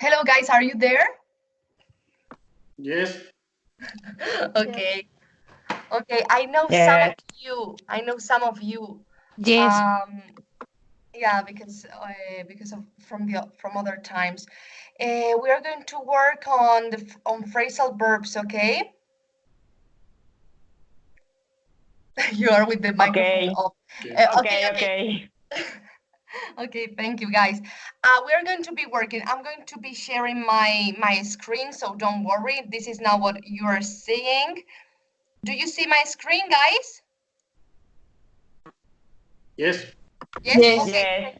Hello, guys, are you there? Yes. Okay. Okay, I know some Yeah. of you. I know some of you. Yes. Yeah, because of from other times. We are going to work on on phrasal verbs, okay? You are with the microphone Okay. off. Yes. Okay, okay. Okay. Okay, thank you, guys. We are going to be working. I'm going to be sharing my screen, so don't worry. This is not what you are seeing. Do you see my screen, guys? Yes. Yes? Yes. Okay. Yes.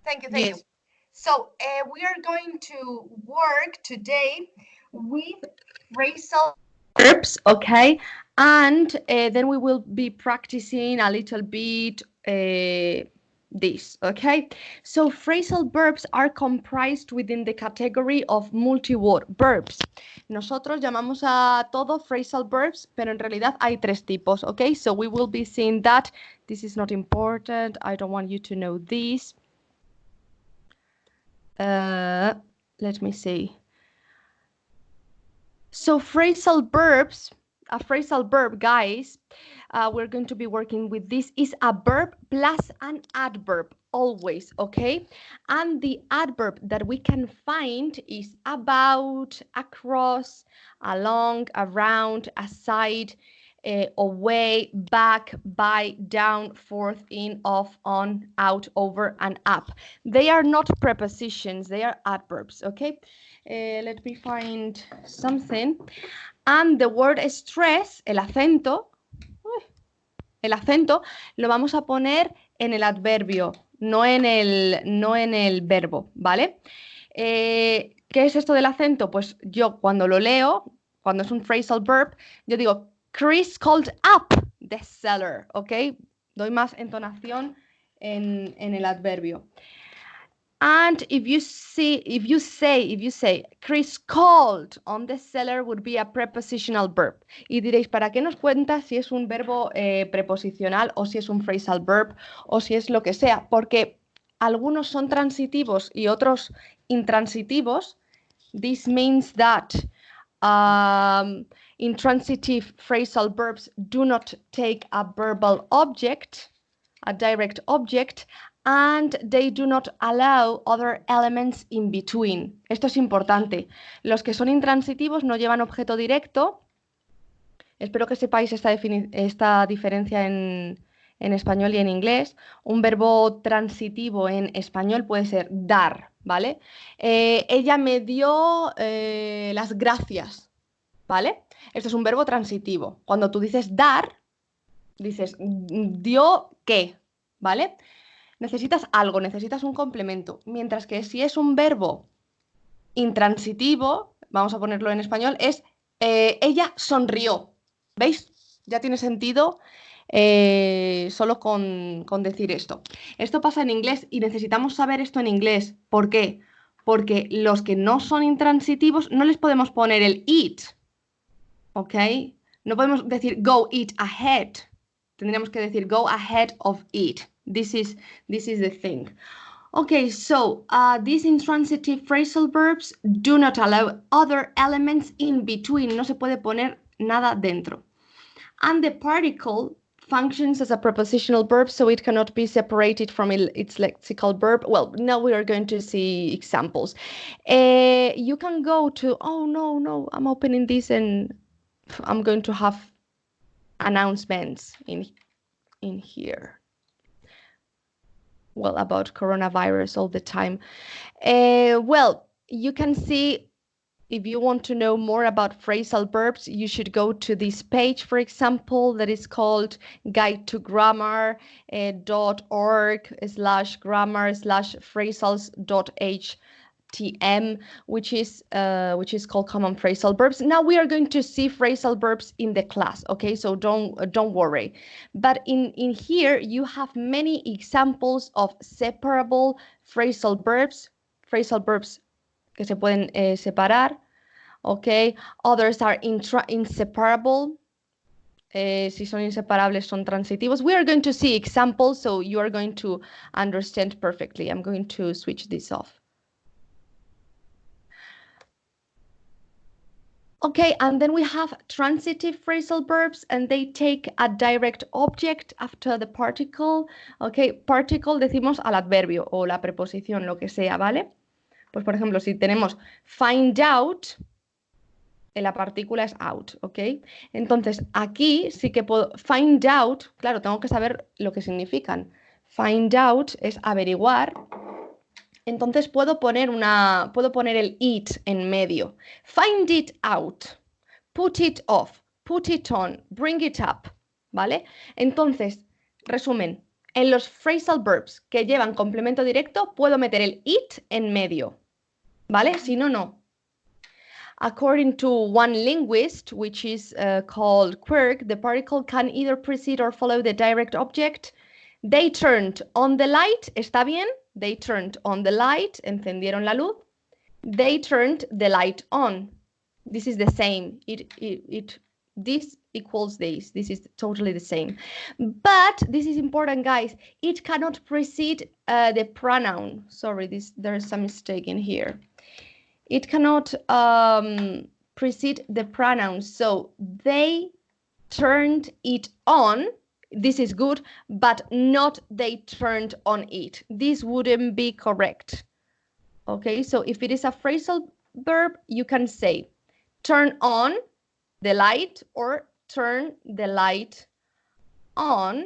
Thank you, thank you. So we are going to work today with phrasal verbs, okay? And then we will be practicing a little bit this, okay? So phrasal verbs are comprised within the category of multi-word verbs. Nosotros llamamos a todo phrasal verbs, pero en realidad hay tres tipos, okay? So we will be seeing that. This is not important. I don't want you to know this. Let me see. So phrasal verbs, a phrasal verb, guys, we're going to be working with this, is a verb plus an adverb, always, okay? And the adverb that we can find is about, across, along, around, aside, away, back, by, down, forth, in, off, on, out, over, and up. They are not prepositions, they are adverbs, okay? Let me find something. And the word stress, el acento, lo vamos a poner en el adverbio, no en el verbo, ¿vale? ¿Qué es esto del acento? Pues yo cuando lo leo, cuando es un phrasal verb, yo digo, Chris called up the seller, ¿ok? Doy más entonación en el adverbio. And if you say, Chris called on the seller would be a prepositional verb. Y diréis, ¿para qué nos cuenta si es un verbo preposicional o si es un phrasal verb o si es lo que sea? Porque algunos son transitivos y otros intransitivos. This means that intransitive phrasal verbs do not take a verbal object, a direct object, and they do not allow other elements in between. Esto es importante. Los que son intransitivos no llevan objeto directo. Espero que sepáis esta diferencia en español y en inglés. Un verbo transitivo en español puede ser dar, ¿vale? Ella me dio las gracias, ¿vale? Esto es un verbo transitivo. Cuando tú dices dar, dices dio qué, ¿vale? Necesitas algo, necesitas un complemento. Mientras que si es un verbo intransitivo, vamos a ponerlo en español, es ella sonrió. ¿Veis? Ya tiene sentido solo con decir esto. Esto pasa en inglés y necesitamos saber esto en inglés. ¿Por qué? Porque los que no son intransitivos no les podemos poner el eat. ¿Ok? No podemos decir go eat ahead. Tendríamos que decir go ahead of it. This is the thing. Okay, so these intransitive phrasal verbs do not allow other elements in between. No se puede poner nada dentro. And the particle functions as a prepositional verb, so it cannot be separated from its lexical verb. Well, now we are going to see examples. You can go to, oh, no, I'm opening this and I'm going to have announcements in here. Well, about coronavirus all the time. Well, you can see, if you want to know more about phrasal verbs, you should go to this page, for example, that is called guide-to-grammar.org/grammar/phrasals.htm, which is called common phrasal verbs. Now we are going to see phrasal verbs in the class, okay? So don't worry. But in here you have many examples of separable phrasal verbs que se pueden separar, okay? Others are inseparable. Si son inseparables, son transitivos. We are going to see examples, so you are going to understand perfectly. I'm going to switch this off. Okay, and then we have transitive phrasal verbs, and they take a direct object after the particle. Okay, particle decimos al adverbio o la preposición, lo que sea, ¿vale? Pues por ejemplo, si tenemos find out, la partícula es out, ¿ok? Entonces aquí sí que puedo, find out, claro, tengo que saber lo que significan. Find out es averiguar. Entonces puedo poner el it en medio. Find it out, put it off, put it on, bring it up, ¿vale? Entonces, resumen, en los phrasal verbs que llevan complemento directo puedo meter el it en medio, ¿vale? Si no, no. According to one linguist, which is called Quirk, the particle can either precede or follow the direct object. They turned on the light, ¿está bien? They turned on the light, encendieron la luz. They turned the light on. This is the same. This equals this. This is totally the same. But this is important, guys. It cannot precede the pronoun. Sorry, there is some mistake in here. It cannot precede the pronoun. So they turned it on. This is good, but not they turned on it. This wouldn't be correct. Okay, so if it is a phrasal verb, you can say turn on the light or turn the light on.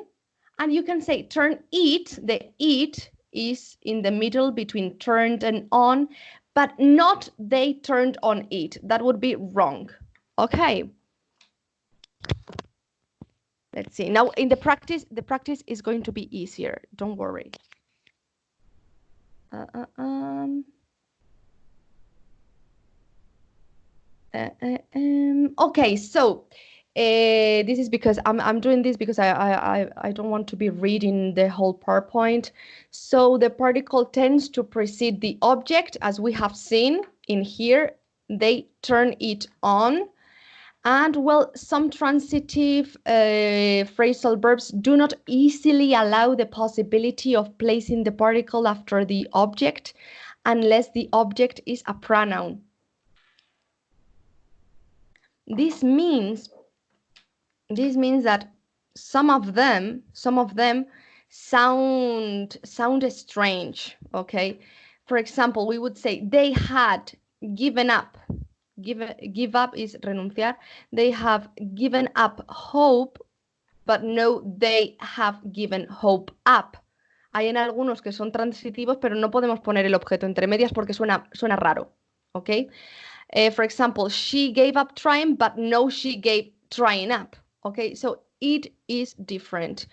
And you can say turn it. The it is in the middle between turned and on, but not they turned on it. That would be wrong. Okay. Let's see. Now in the practice is going to be easier. Don't worry. Okay, so this is because I'm doing this because I don't want to be reading the whole PowerPoint. So the particle tends to precede the object, as we have seen in here. They turn it on. And well, some transitive phrasal verbs do not easily allow the possibility of placing the particle after the object unless the object is a pronoun. This means that some of them sound strange, okay? For example, we would say they had given up. Give up is renunciar. They have given up hope, but no, they have given hope up. Hay en algunos que son transitivos, pero no podemos poner el objeto entre medias porque suena raro, ¿ok? For example, she gave up trying, but no, she gave trying up, ¿ok? So it is different.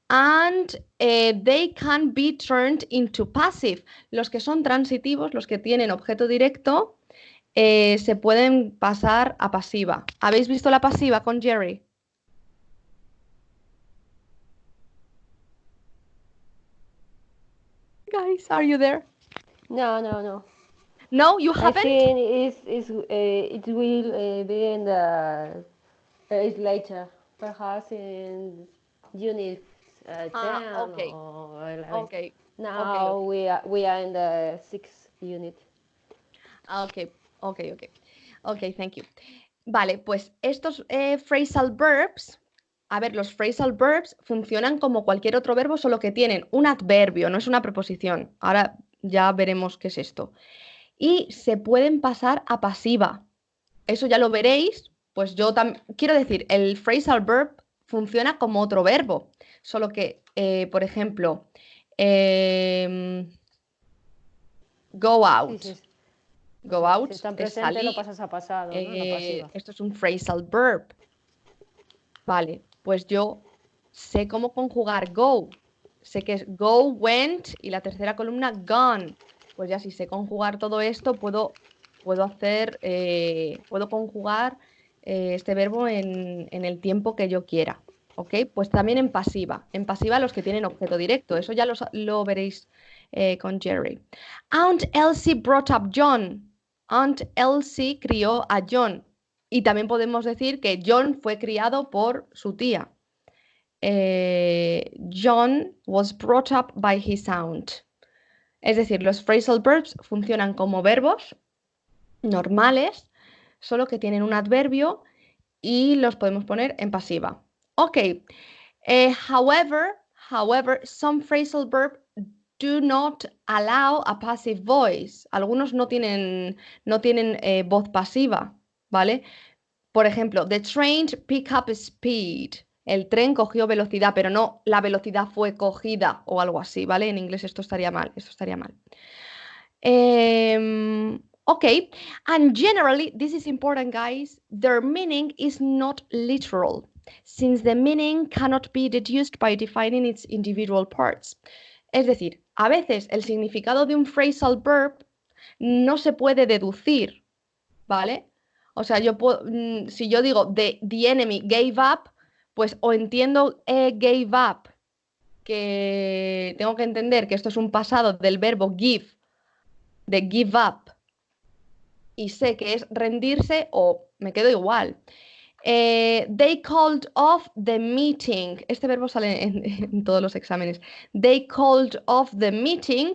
And they can be turned into passive. Los que son transitivos, los que tienen objeto directo, se pueden pasar a pasiva. ¿Habéis visto la pasiva con Jerry? Guys, are you there? No. No, you haven't? I think it will be in the later, perhaps in unit 10 okay. or 11. Okay. Now we are in the 6th unit. Okay, thank you. Vale, pues estos phrasal verbs, a ver, los phrasal verbs funcionan como cualquier otro verbo, solo que tienen un adverbio, no es una preposición. Ahora ya veremos qué es esto. Y se pueden pasar a pasiva. Eso ya lo veréis. Pues yo también quiero decir, el phrasal verb funciona como otro verbo, solo que, por ejemplo, go out. Sí. Go out si está en es presente, salir. lo pasas a pasado, ¿no? La pasiva. Esto es un phrasal verb. Vale, pues yo sé cómo conjugar go. Sé que es go, went y la tercera columna gone. Pues ya si sé conjugar todo esto, puedo conjugar este verbo en el tiempo que yo quiera. ¿Ok? Pues también en pasiva. En pasiva los que tienen objeto directo. Eso ya lo veréis con Jerry. Aunt Elsie brought up John. Aunt Elsie crió a John. Y también podemos decir que John fue criado por su tía. John was brought up by his aunt. Es decir, los phrasal verbs funcionan como verbos normales, solo que tienen un adverbio y los podemos poner en pasiva. Ok. However, some phrasal verbs do not allow a passive voice. Algunos no tienen voz pasiva, ¿vale? Por ejemplo, the train picked up speed. El tren cogió velocidad, pero no la velocidad fue cogida o algo así, ¿vale? En inglés esto estaría mal, Okay, and generally, this is important, guys, their meaning is not literal, since the meaning cannot be deduced by defining its individual parts. Es decir, a veces el significado de un phrasal verb no se puede deducir, ¿vale? O sea, yo puedo, si yo digo the enemy gave up, pues o entiendo gave up, que tengo que entender que esto es un pasado del verbo give, de give up, y sé que es rendirse, o me quedo igual. They called off the meeting. Este verbo sale en todos los exámenes. They called off the meeting.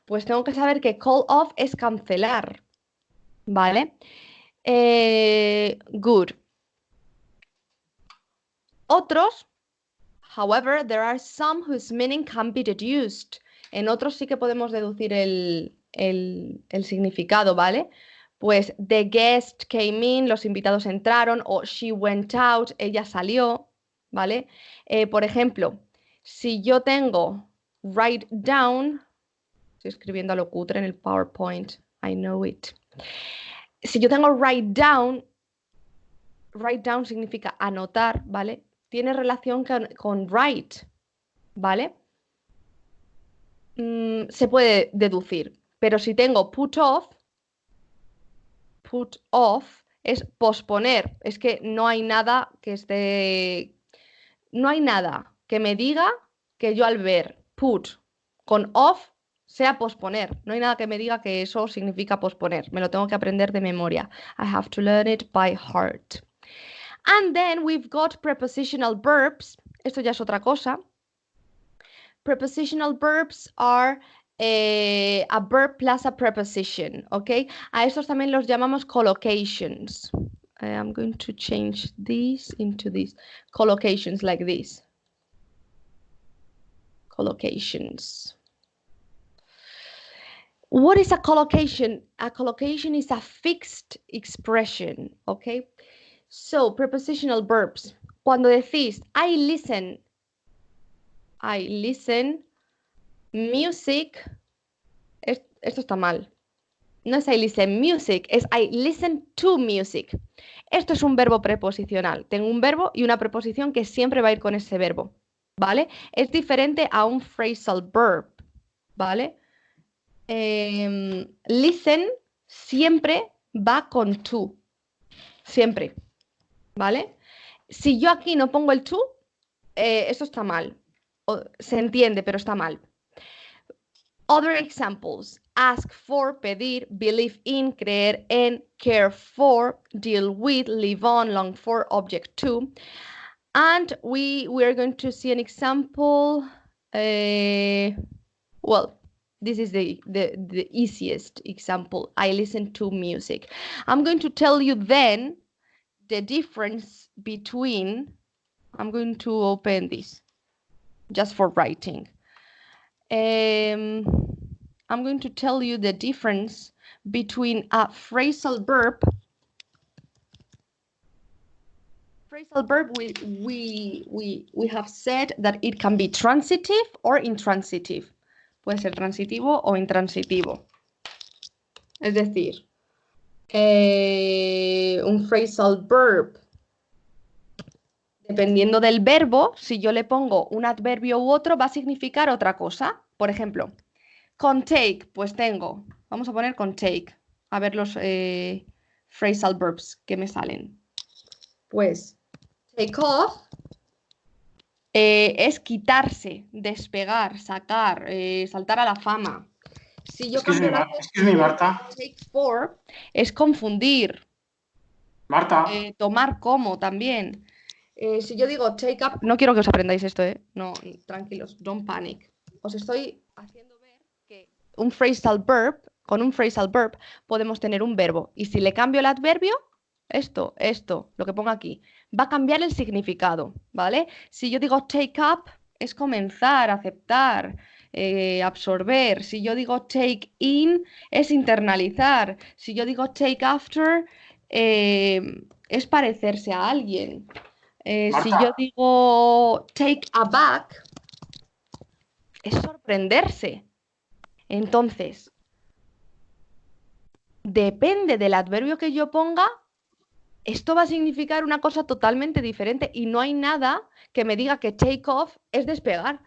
Pues tengo que saber que call off es cancelar, ¿vale? Good. Otros, however, there are some whose meaning can be deduced. En otros sí que podemos deducir el significado, ¿vale? Pues the guest came in, los invitados entraron, o she went out, ella salió, ¿vale? Por ejemplo, si yo tengo write down, estoy escribiendo a lo cutre en el PowerPoint, I know it. Si yo tengo write down significa anotar, ¿vale? Tiene relación con write, ¿vale? Se puede deducir, pero si tengo put off es posponer, es que no hay nada que esté, no hay nada que me diga que yo al ver put con off sea posponer, no hay nada que me diga que eso significa posponer, me lo tengo que aprender de memoria. I have to learn it by heart. And then we've got prepositional verbs. Esto ya es otra cosa. Prepositional verbs are a verb plus a preposition, ¿ok? A estos también los llamamos collocations. I'm going to change this into this. Collocations like this. Collocations. What is a collocation? A collocation is a fixed expression, ¿ok? So, prepositional verbs. Cuando decís, I listen music, esto está mal. No es I listen music, es I listen to music. Esto es un verbo preposicional. Tengo un verbo y una preposición que siempre va a ir con ese verbo, ¿vale? Es diferente a un phrasal verb, ¿vale? Listen siempre va con to. Siempre, ¿vale? Si yo aquí no pongo el to, esto está mal. Se entiende, pero está mal. Other examples: ask for, pedir; believe in, creer en; care for, deal with; live on, long for, object to. And we are going to see an example. Well, this is the easiest example. I listen to music. I'm going to tell you then the difference between, I'm going to open this just for writing. I'm going to tell you the difference between a phrasal verb. Phrasal verb, we have said that it can be transitive or intransitive. Puede ser transitivo o intransitivo. Es decir, un phrasal verb, dependiendo del verbo, si yo le pongo un adverbio u otro, va a significar otra cosa. Por ejemplo, con take, pues tengo, vamos a poner con take, a ver los phrasal verbs que me salen. Pues, take off es quitarse, despegar, sacar, saltar a la fama. Si yo cambio la Marta. Take for es confundir. Marta. Tomar como también. Si yo digo take up, no quiero que os aprendáis esto, no, tranquilos, don't panic. Os estoy haciendo ver que con un phrasal verb podemos tener un verbo y si le cambio el adverbio lo que pongo aquí, va a cambiar el significado, ¿vale? Si yo digo take up, es comenzar, aceptar, absorber. Si yo digo take in, es internalizar. Si yo digo take after, es parecerse a alguien. Si yo Marta, digo take aback, es sorprenderse. Entonces, depende del adverbio que yo ponga, esto va a significar una cosa totalmente diferente y no hay nada que me diga que take off es despegar.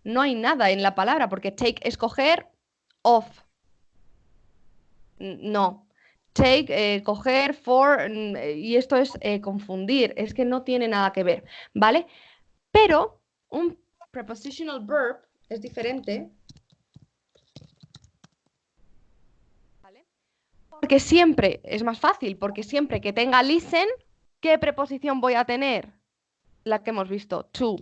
No hay nada en la palabra porque take es coger, off. No. Take, coger, for, y esto es confundir, es que no tiene nada que ver, ¿vale? Pero un prepositional verb es diferente, ¿vale? Porque siempre es más fácil, porque siempre que tenga listen, ¿qué preposición voy a tener? La que hemos visto, to.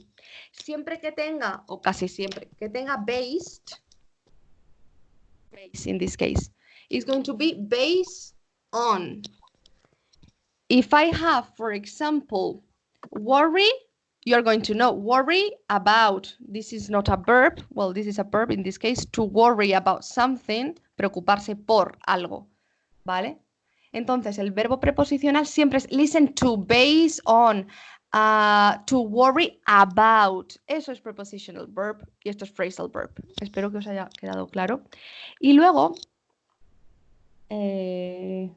Siempre que tenga, o casi siempre, que tenga based, base in this case, is going to be based on. If I have, for example, worry, you're going to know worry about. This is not a verb. Well, this is a verb in this case, to worry about something, preocuparse por algo, ¿vale? Entonces, el verbo preposicional siempre es listen to, based on, to worry about. Eso es prepositional verb y esto es phrasal verb. Espero que os haya quedado claro. Y luego, then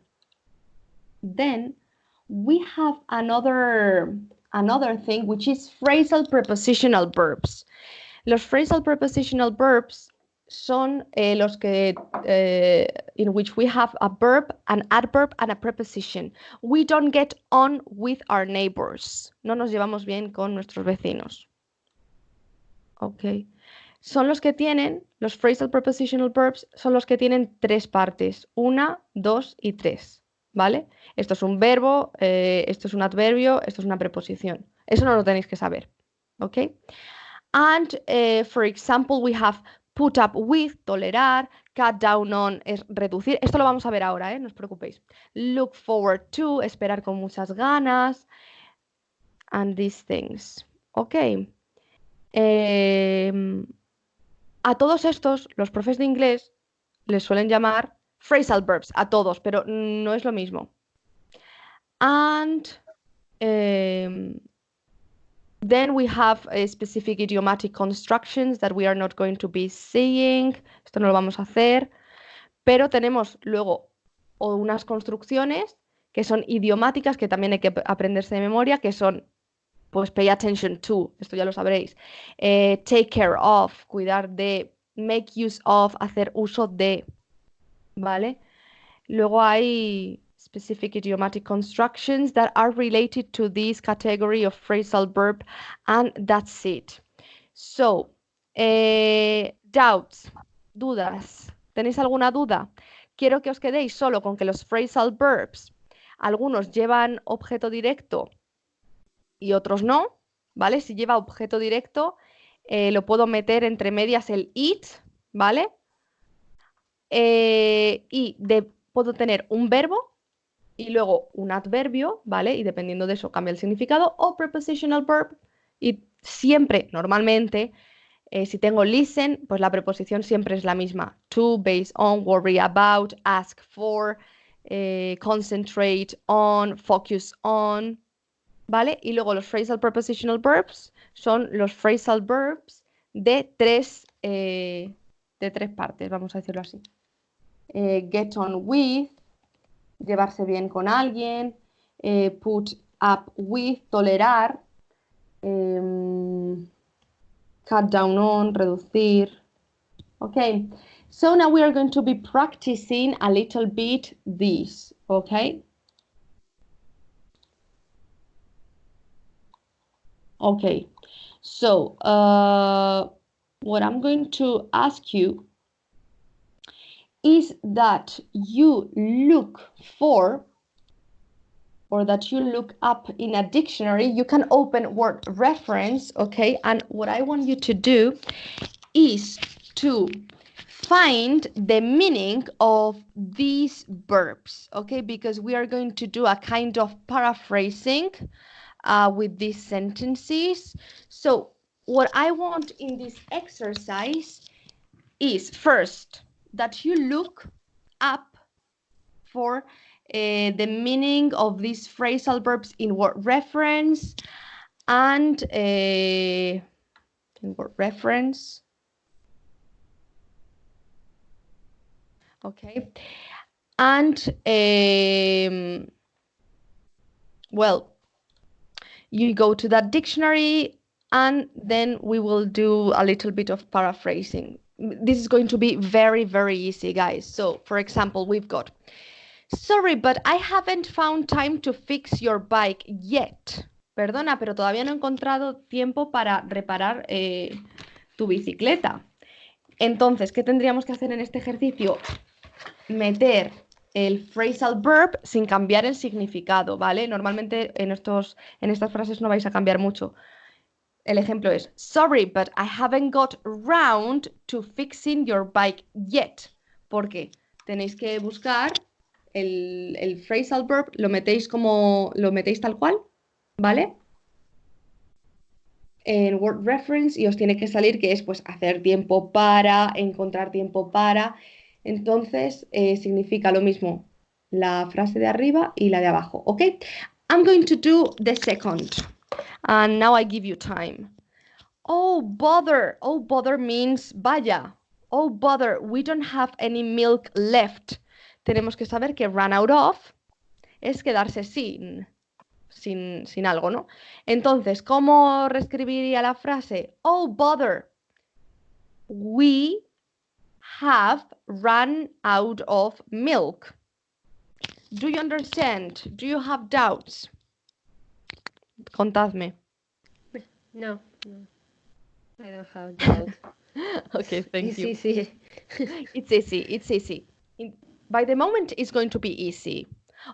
we have another thing, which is phrasal prepositional verbs. Los phrasal prepositional verbs son los que in which we have a verb, an adverb and a preposition. We don't get on with our neighbors. No nos llevamos bien con nuestros vecinos. Ok. Son los que tienen, los phrasal prepositional verbs son los que tienen tres partes. 1, 2 y 3. ¿Vale? Esto es un verbo, esto es un adverbio, esto es una preposición. Eso no lo tenéis que saber. ¿Ok? And, for example, we have put up with, tolerar, cut down on, es reducir. Esto lo vamos a ver ahora, no os preocupéis. Look forward to, esperar con muchas ganas. And these things. Ok. A todos estos, los profes de inglés les suelen llamar phrasal verbs, a todos, pero no es lo mismo. And then we have specific idiomatic constructions that we are not going to be seeing. Esto no lo vamos a hacer. Pero tenemos luego unas construcciones que son idiomáticas, que también hay que aprenderse de memoria, que son, pues, pay attention to, esto ya lo sabréis. Take care of, cuidar de, make use of, hacer uso de, ¿vale? Luego hay specific idiomatic constructions that are related to this category of phrasal verb, and that's it. So, doubts, dudas. ¿Tenéis alguna duda? Quiero que os quedéis solo con que los phrasal verbs, algunos llevan objeto directo y otros no, ¿vale? Si lleva objeto directo, lo puedo meter entre medias el it, ¿vale? Puedo tener un verbo y luego un adverbio, ¿vale? Y dependiendo de eso cambia el significado, o prepositional verb. Y siempre, normalmente, si tengo listen, pues la preposición siempre es la misma. To, based on, worry about, ask for, concentrate on, focus on, ¿vale? Y luego los phrasal prepositional verbs son los phrasal verbs de tres partes, vamos a decirlo así. Get on with, llevarse bien con alguien, put up with, tolerar, cut down on, reducir. Okay, so now we are going to be practicing a little bit this, okay? Okay, so what I'm going to ask you is that you look for, or that you look up in a dictionary. You can open word reference, okay? And what I want you to do is to find the meaning of these verbs, okay? Because we are going to do a kind of paraphrasing with these sentences. So what I want in this exercise is first that you look up for the meaning of these phrasal verbs in word reference and in word reference. Okay, and well, you go to that dictionary and then we will do a little bit of paraphrasing. This is going to be very, very easy, guys. So, for example, we've got, sorry, but I haven't found time to fix your bike yet. Perdona, pero todavía no he encontrado tiempo para reparar tu bicicleta. Entonces, ¿qué tendríamos que hacer en este ejercicio? Meter el phrasal verb sin cambiar el significado, ¿vale? Normalmente en estas frases no vais a cambiar mucho. El ejemplo es, sorry, but I haven't got round to fixing your bike yet. ¿Por qué? Tenéis que buscar el phrasal verb, lo metéis tal cual, ¿vale? En word reference y os tiene que salir que es pues hacer tiempo para, encontrar tiempo para. Entonces significa lo mismo la frase de arriba y la de abajo, ¿ok? I'm going to do the second. And now I give you time. Oh, bother. Oh, bother means vaya. Oh, bother, we don't have any milk left. Tenemos que saber que run out of es quedarse sin algo, ¿no? Entonces, ¿cómo reescribiría la frase? Oh, bother, we have run out of milk. Do you understand? Do you have doubts? Contadme. No, I don't have doubt. Okay, thank you. It's easy. It's easy. By the moment, it's going to be easy.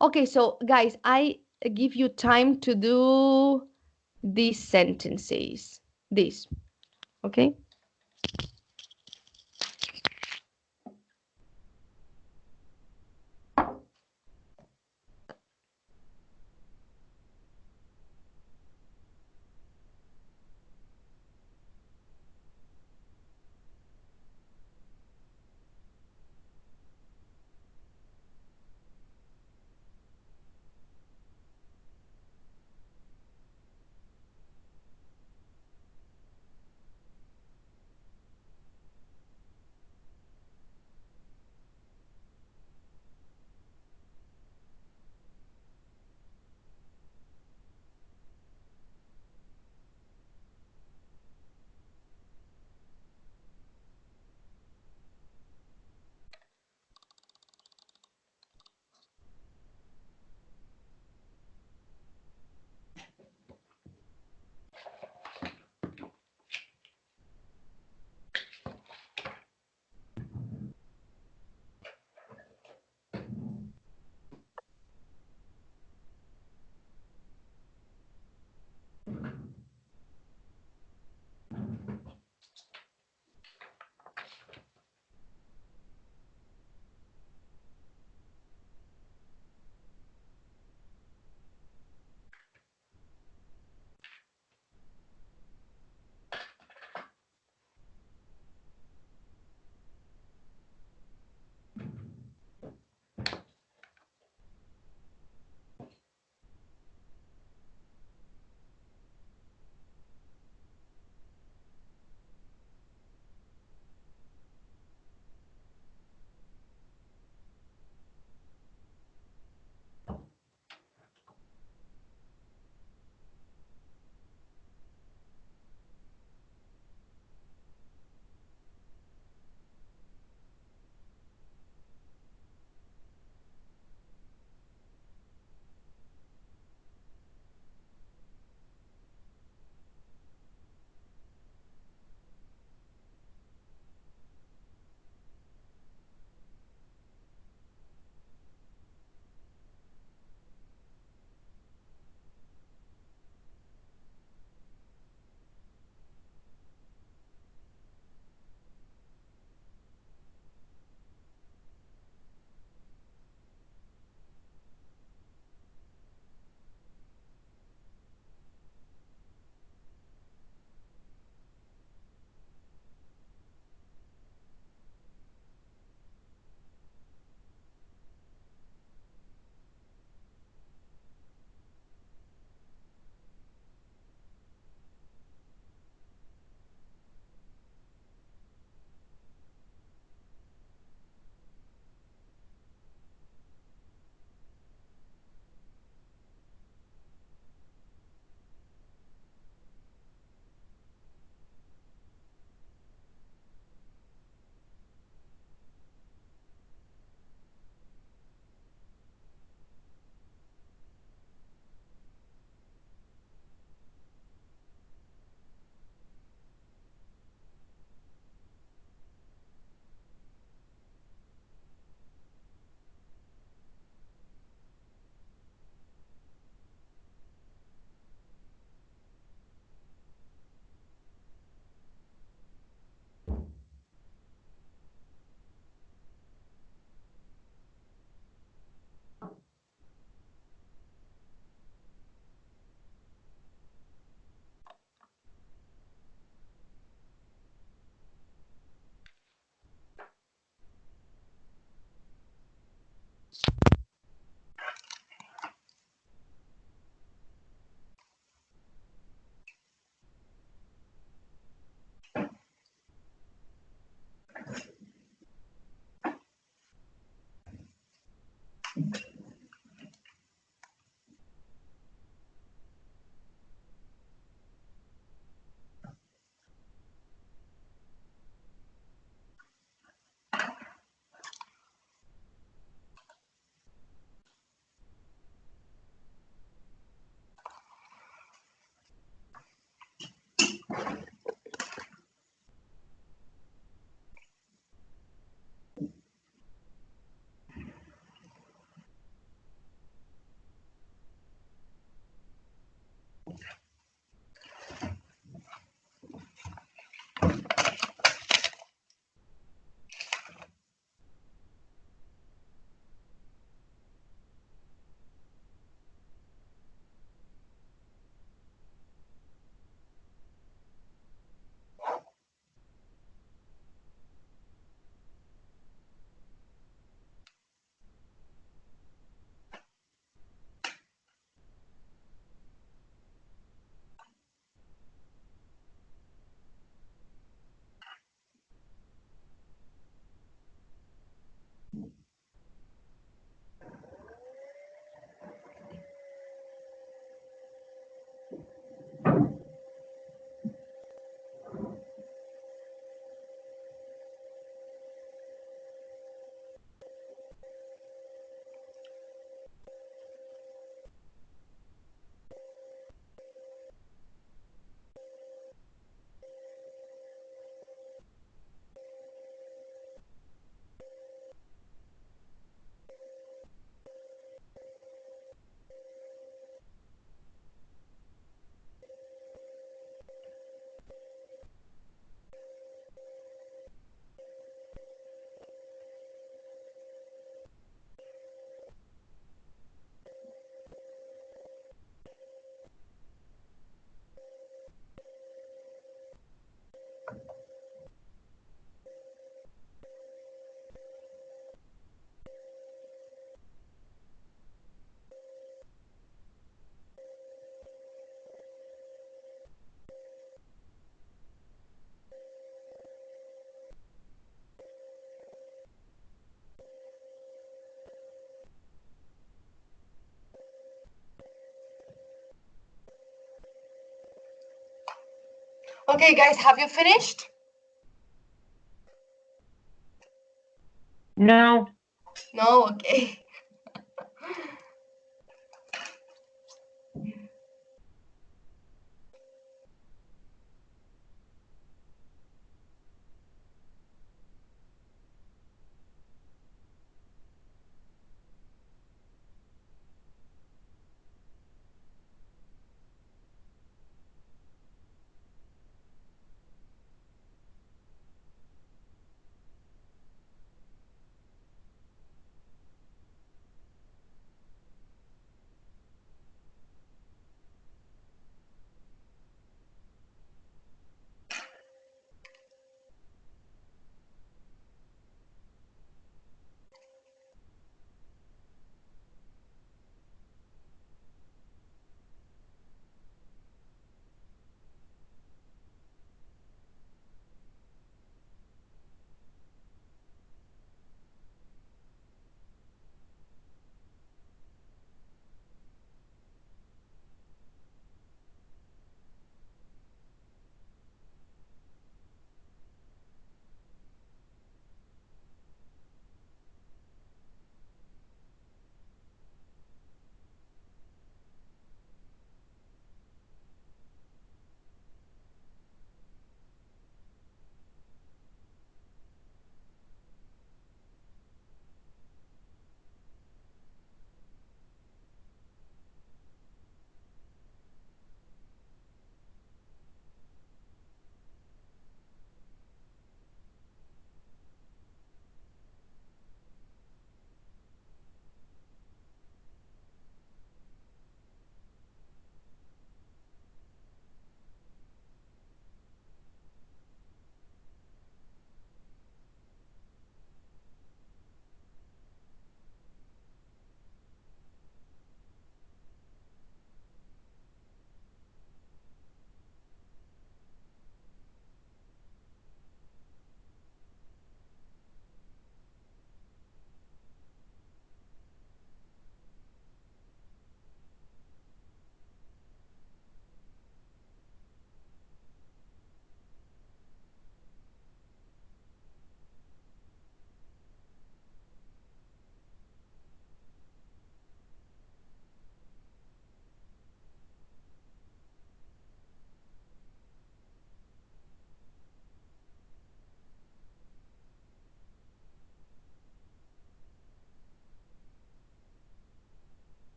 Okay, so guys, I give you time to do these sentences. This, okay? Okay, guys, have you finished? No. No, okay.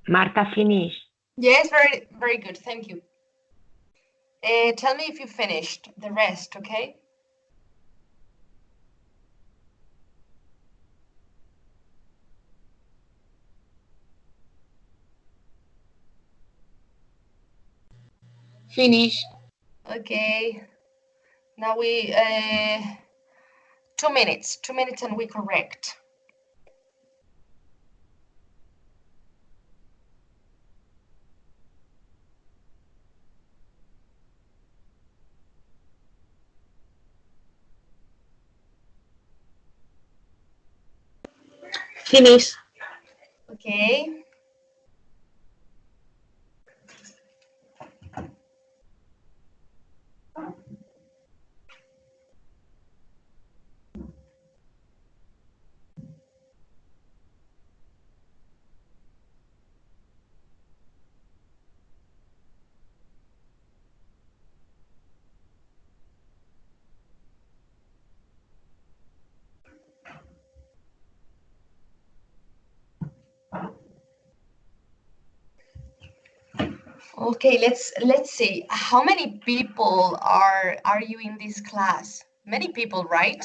Marta, finish. Yes, very, very good. Thank you. Tell me if you finished the rest, okay? Finish. Okay. Now we 2 minutes. 2 minutes and we correct. Finish. Okay. Okay, let's see. How many people are you in this class? Many people, right?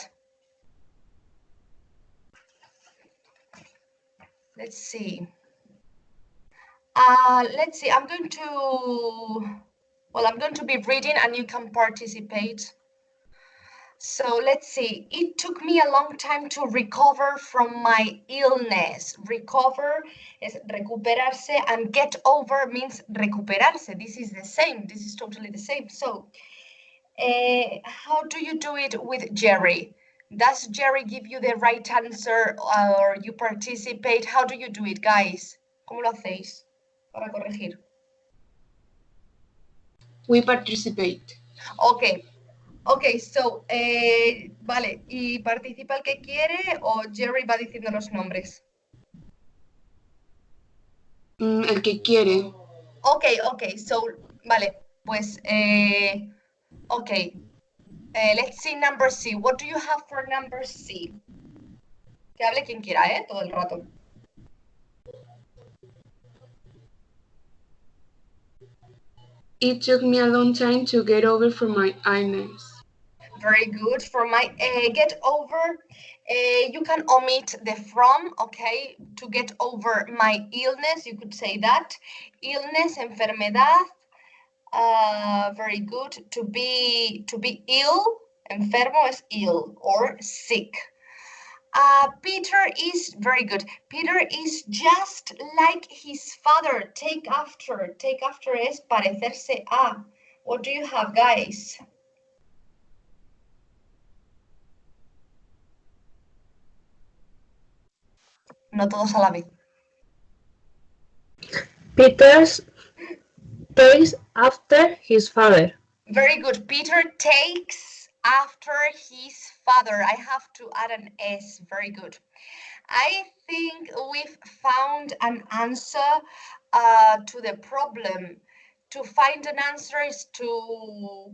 Let's see. Let's see. I'm going to be reading and you can participate. So let's see. It took me a long time to recover from my illness. Recover is recuperarse and get over means recuperarse. This is the same. This is totally the same. So how do you do it with Jerry? Does Jerry give you the right answer or you participate? How do you do it, guys? ¿Cómo lo hacéis para corregir? We participate. Okay. Okay, so, vale, ¿y participa el que quiere o Jerry va diciendo los nombres? El que quiere. Okay, so, vale, pues, okay. Let's see number C. What do you have for number C? Que hable quien quiera, todo el rato. It took me a long time to get over from my illness. Very good. For my get over, you can omit the from, okay? To get over my illness, you could say that. Illness, enfermedad. Very good. To be ill, enfermo is ill or sick. Peter is very good. Peter is just like his father. Take after. Take after es parecerse a. What do you have, guys? No todos a la vez. Peter takes after his father. Very good. Peter takes after his father. I have to add an S. Very good. I think we've found an answer to the problem. To find an answer is to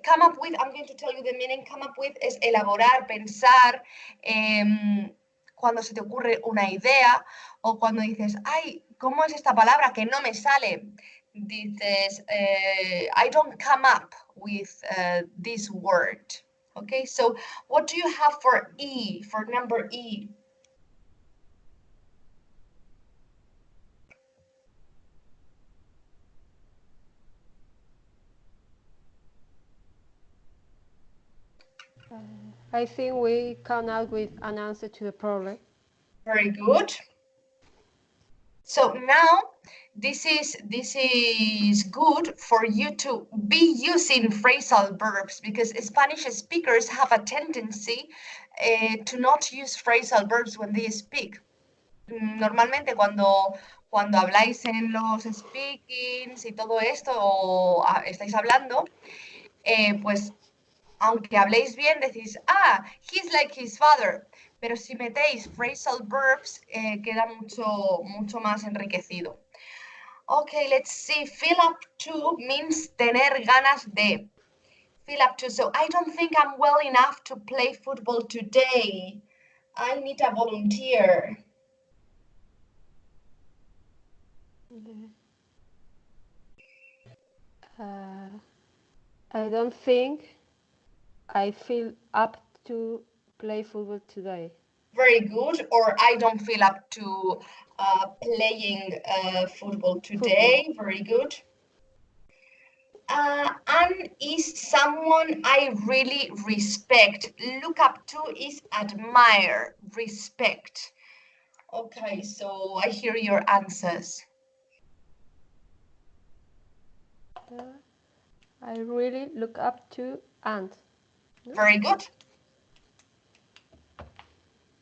come up with, I'm going to tell you the meaning, come up with es elaborar, pensar, cuando se te ocurre una idea o cuando dices, ay, ¿cómo es esta palabra que no me sale? Dices, I don't come up with this word. Okay, so what do you have for E, for number E? I think we come out with an answer to the problem. Very good. So now this is good for you to be using phrasal verbs because Spanish speakers have a tendency to not use phrasal verbs when they speak. Normalmente cuando habláis en los speakings y todo esto o estáis hablando, pues aunque habléis bien decís, he's like his father. Pero si metéis phrasal verbs, queda mucho más enriquecido. Okay, let's see. Fill up to means tener ganas de. Fill up to. So I don't think I'm well enough to play football today. I need a volunteer. I don't think I feel up to play football today. Very good. Or I don't feel up to playing football today. Very good. Anne is someone I really respect. Look up to is admire, respect. Okay, so I hear your answers. I really look up to Anne. Very good.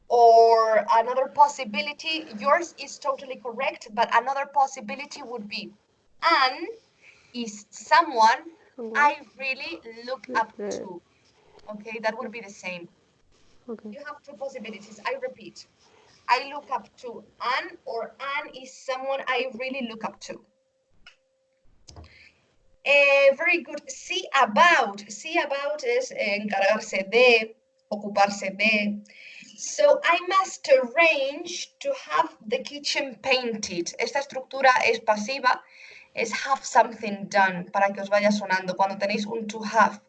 Or another possibility, yours is totally correct, but another possibility would be Anne is someone I really look up to. Okay, that would be the same. Okay. You have two possibilities. I repeat. I look up to Anne, or Anne is someone I really look up to. Very good. See about. See about es encargarse de, ocuparse de. So I must arrange to have the kitchen painted. Esta estructura es pasiva, es have something done, para que os vaya sonando cuando tenéis un to have,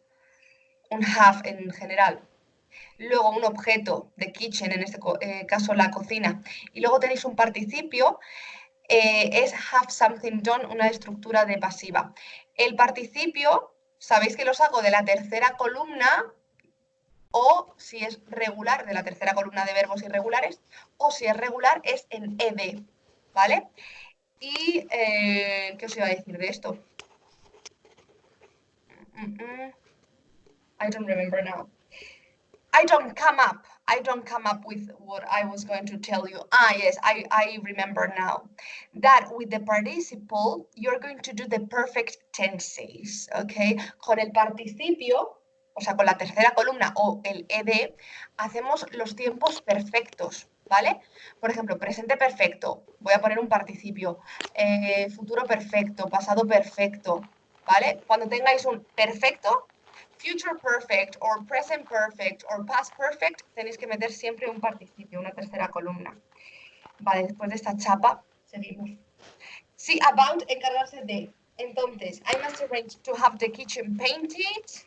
un have en general. Luego un objeto de kitchen, en este caso la cocina. Y luego tenéis un participio, es have something done, una estructura de pasiva. El participio, sabéis que los hago de la tercera columna, o si es regular, de la tercera columna de verbos irregulares, o si es regular, es en ed, ¿vale? Y, ¿qué os iba a decir de esto? I don't remember now. I don't come up with what I was going to tell you. Yes, I remember now. That with the participle, you're going to do the perfect tenses, okay? Con el participio, o sea, con la tercera columna o el ed, hacemos los tiempos perfectos, ¿vale? Por ejemplo, presente perfecto, voy a poner un participio, futuro perfecto, pasado perfecto, ¿vale? Cuando tengáis un perfecto, future perfect, or present perfect, or past perfect, tenéis que meter siempre un participio, una tercera columna. Vale, después de esta chapa, seguimos. See about, encargarse de. Entonces, I must arrange to have the kitchen painted.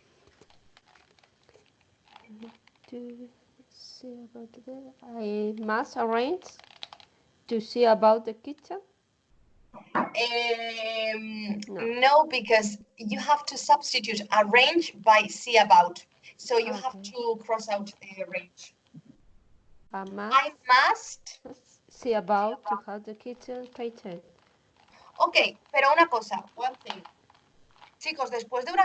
To see about I must arrange to see about the kitchen. No, because you have to substitute arrange by see about. So you have to cross out the arrange. I I must see about to have the kitchen painted. Ok, pero una cosa, one thing. Chicos, después de un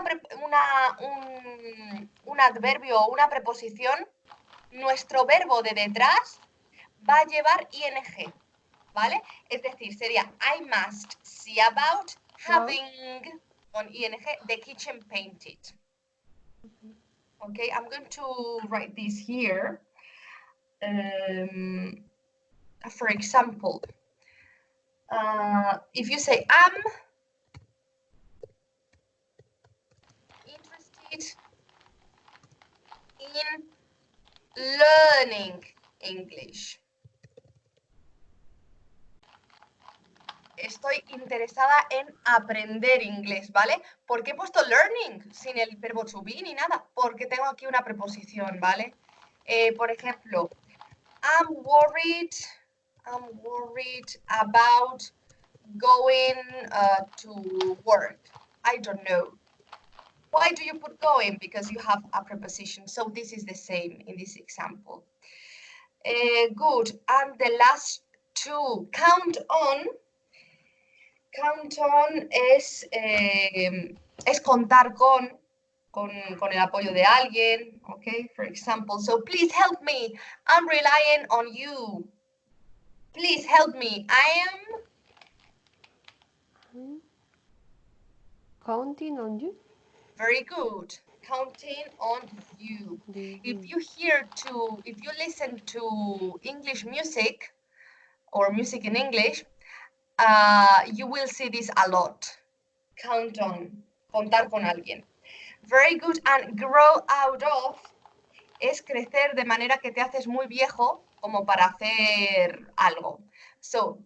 adverbio o una preposición, nuestro verbo de detrás va a llevar ing, ¿vale? Es decir, sería I must see about having, con ing, the kitchen painted. Okay, I'm going to write this here. For example, if you say I'm interested in learning English. Estoy interesada en aprender inglés, ¿vale? ¿Por qué he puesto learning sin el verbo to be ni nada? Porque tengo aquí una preposición, ¿vale? Por ejemplo, I'm worried about going to work. I don't know. Why do you put going? Because you have a preposition. So this is the same in this example. Good. And the last two, count on. Count on es contar con el apoyo de alguien, okay? For example, so please help me. I'm relying on you. Please help me. I am counting on you. Very good. Counting on you. If you listen to English music or music in English, you will see this a lot. Count on, contar con alguien. Very good. And grow out of es crecer de manera que te haces muy viejo como para hacer algo. So,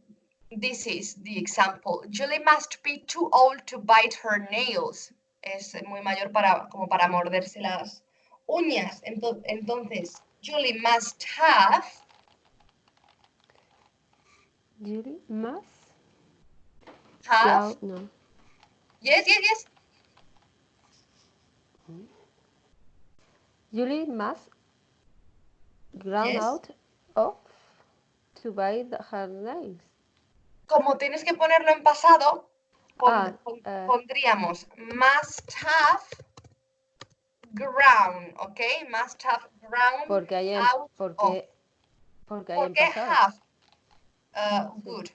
this is the example. Julie must be too old to bite her nails. Es muy mayor como para morderse las uñas. Entonces, Julie must have. Julie must Have. no. Yes. Julie must ground Yes. out of to bite her nails. Como tienes que ponerlo en pasado, pondríamos must have ground, ¿ok? Must have ground Porque hay en, out porque, of. porque hay en ¿Por qué pasado. have? Good.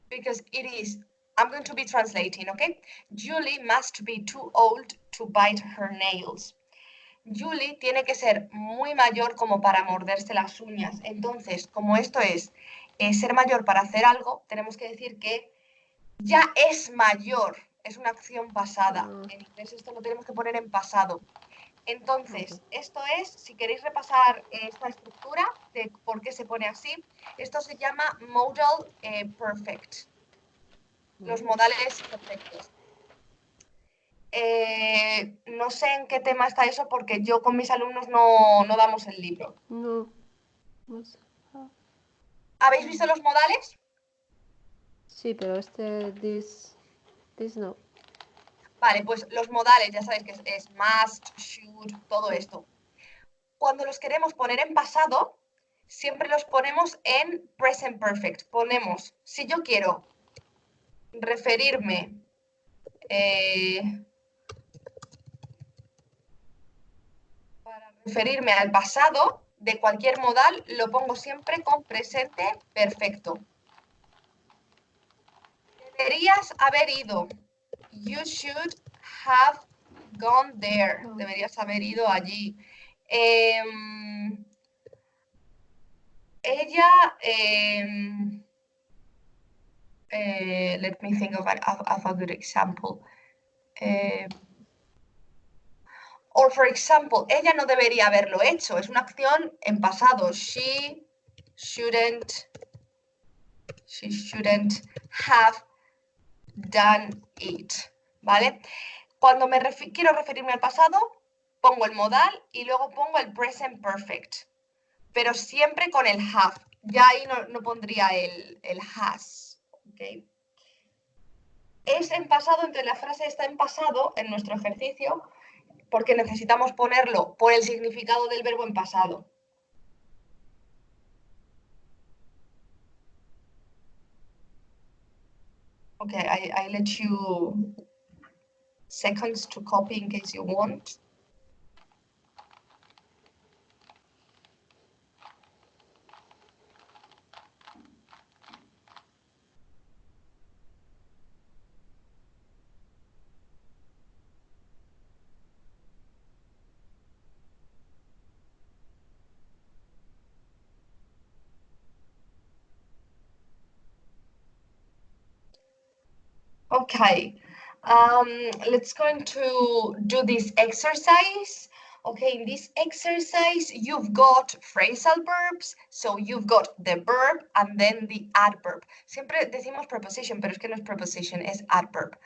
Because it is, I'm going to be translating, ¿ok? Julie must be too old to bite her nails. Julie tiene que ser muy mayor como para morderse las uñas. Entonces, como esto es ser mayor para hacer algo, tenemos que decir que ya es mayor. Es una acción pasada. En inglés esto lo tenemos que poner en pasado. Entonces, esto es, si queréis repasar esta estructura de por qué se pone así, esto se llama modal perfect. Los modales perfectos. No sé en qué tema está eso porque yo con mis alumnos no damos el libro. No. ¿Habéis visto los modales? Sí, pero this no. Vale, pues los modales, ya sabéis que es must, should, todo esto. Cuando los queremos poner en pasado, siempre los ponemos en present perfect. Ponemos, si yo quiero referirme para referirme al pasado de cualquier modal, lo pongo siempre con presente perfecto. Deberías haber ido. You should have gone there. Deberías haber ido allí. Ella, let me think of a good example. Or for example, ella no debería haberlo hecho. Es una acción en pasado. She shouldn't have done it. ¿Vale? Cuando quiero referirme al pasado, pongo el modal y luego pongo el present perfect. Pero siempre con el have. Ya ahí no pondría el has. ¿Okay? Es en pasado, entonces la frase está en pasado en nuestro ejercicio porque necesitamos ponerlo por el significado del verbo en pasado. Okay, I let you seconds to copy in case you want. Okay, let's going to do this exercise. Okay, in this exercise, you've got phrasal verbs, so you've got the verb and then the adverb. Siempre decimos preposition, pero es que no es preposition, es adverb.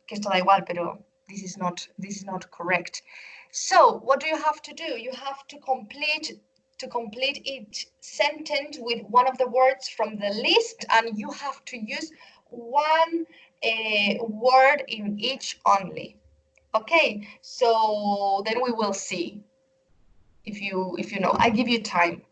Que esto da igual, pero this is not correct. So, what do you have to do? You have to complete each sentence with one of the words from the list, and you have to use one word in each only. Okay, so then we will see if you know. I give you time.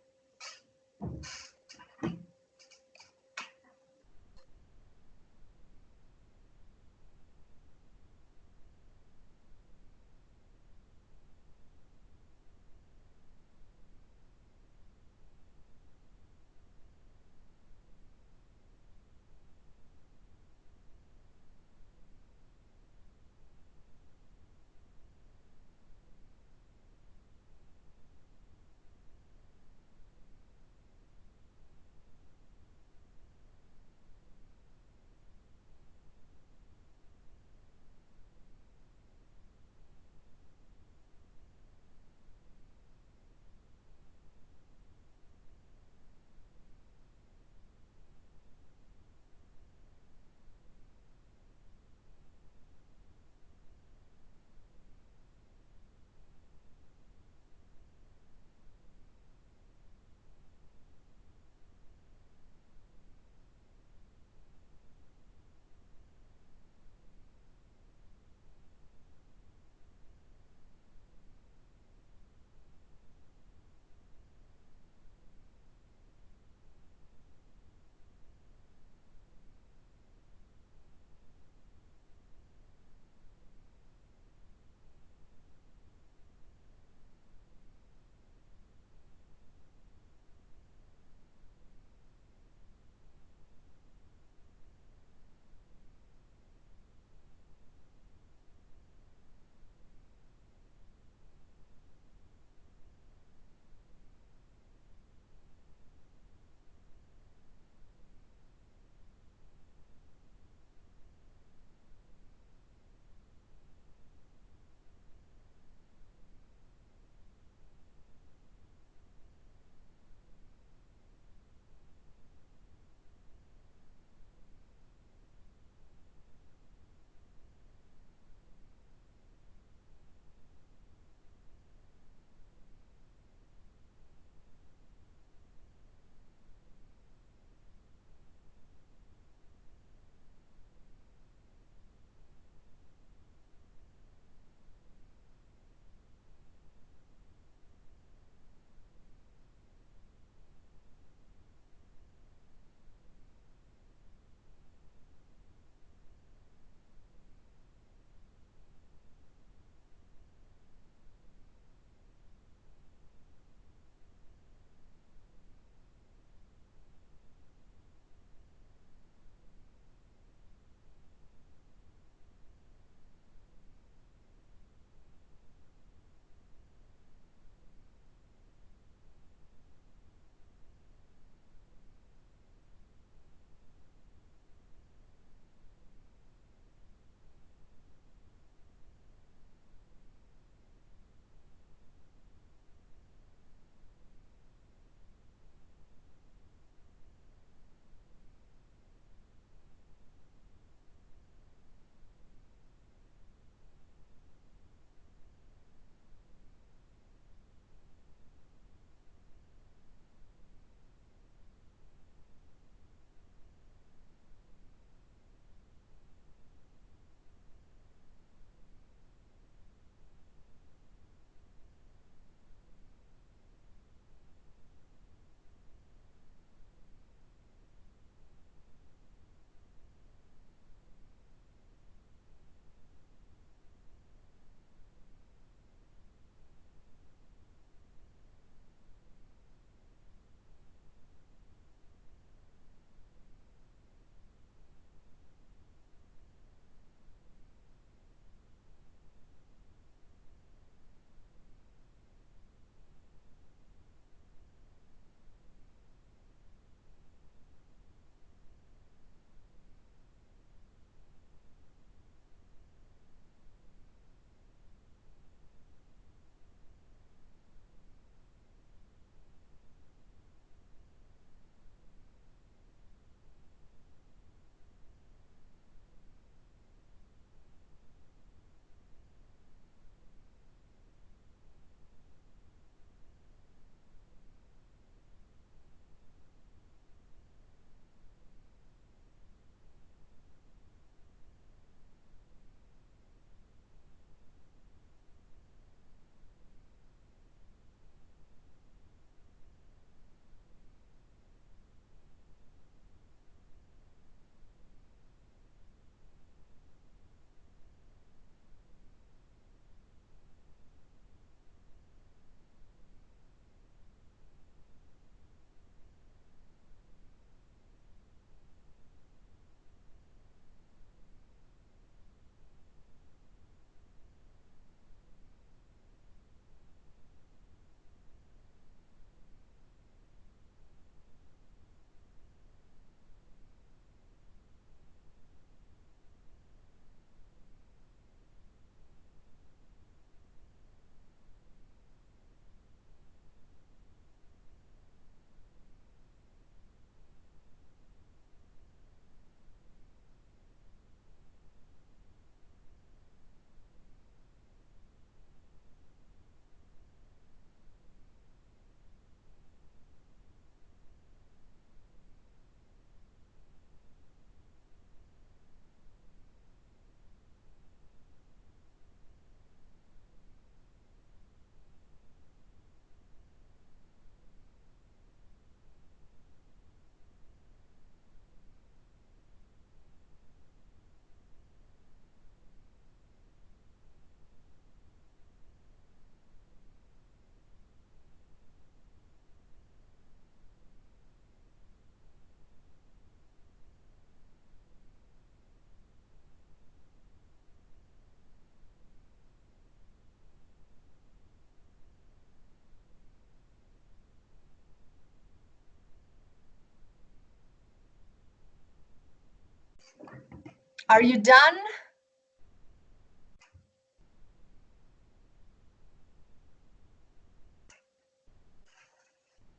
Are you done?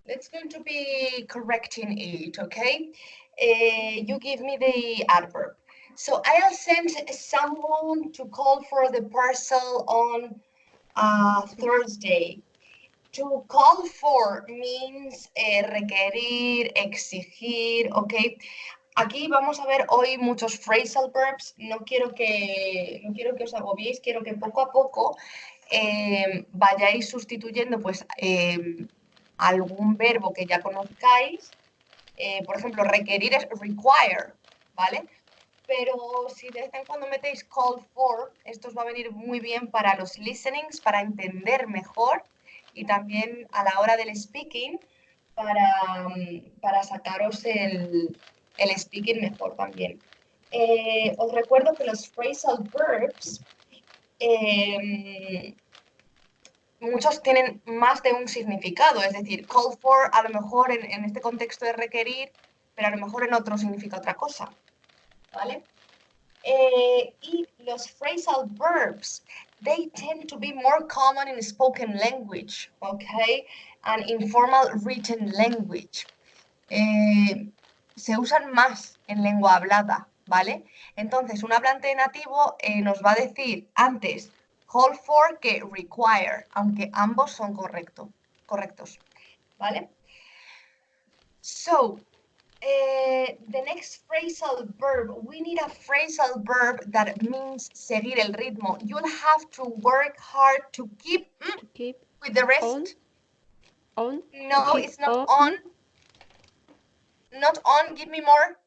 Let's going to be correcting it, okay? You give me the adverb. So I'll send someone to call for the parcel on Thursday. To call for means requerir, exigir, okay? Aquí vamos a ver hoy muchos phrasal verbs. No quiero que os agobiéis, quiero que poco a poco vayáis sustituyendo pues algún verbo que ya conozcáis. Por ejemplo, requerir es require, ¿vale? Pero si de vez en cuando metéis call for, esto os va a venir muy bien para los listenings, para entender mejor y también a la hora del speaking para sacaros el speaking mejor también. Os recuerdo que los phrasal verbs muchos tienen más de un significado, es decir, call for a lo mejor en este contexto de requerir, pero a lo mejor en otro significa otra cosa, ¿vale? Y los phrasal verbs, they tend to be more common in spoken language, okay, and informal written language. Se usan más en lengua hablada, ¿vale? Entonces, un hablante nativo nos va a decir antes call for que require, aunque ambos son correctos, ¿vale? So, the next phrasal verb, we need a phrasal verb that means seguir el ritmo. You'll have to work hard to keep with the rest. On. No, it's not on. Not on, give me more.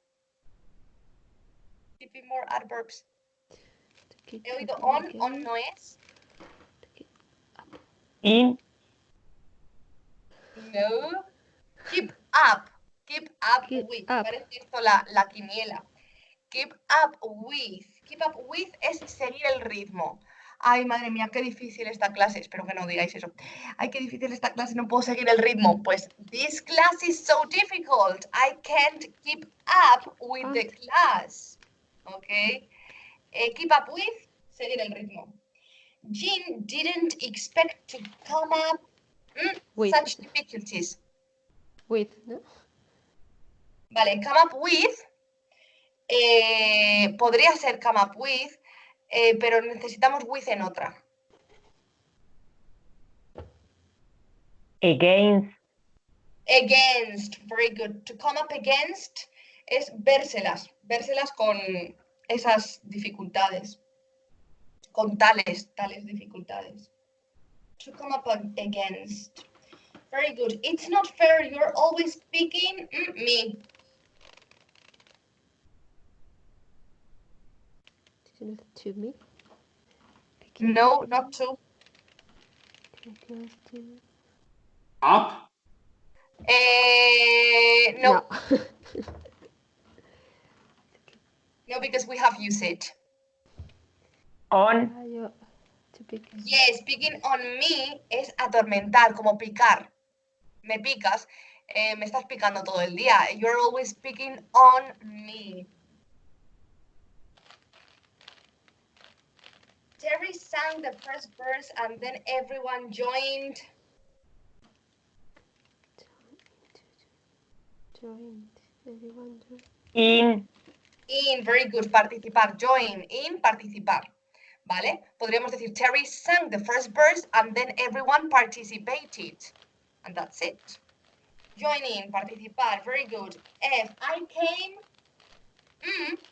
Give me more adverbs. He oído on no es. In. No. Keep up with. Parece esto la quiniela. Keep up with es seguir el ritmo. Ay, madre mía, qué difícil esta clase. Espero que no digáis eso. Ay, qué difícil esta clase, no puedo seguir el ritmo. Pues, this class is so difficult. I can't keep up with the class. Ok. Keep up with, seguir el ritmo. Jean didn't expect to come up with such difficulties. With, ¿no? Vale, come up with. Podría ser come up with, pero necesitamos with en otra. Against. Against, very good. To come up against es vérselas con esas dificultades, con tales dificultades. To come up against. Very good. It's not fair, you're always picking me. To me? No, not to. Up. No. No, because we have usage. On. Yes, picking on me es atormentar, como picar. Me picas, me estás picando todo el día. You're always picking on me. Terry sang the first verse and then everyone joined. In. In, very good, participar. Join, in, participar. ¿Vale? Podríamos decir, Terry sang the first verse and then everyone participated. And that's it. Join in, participar, very good. F, I came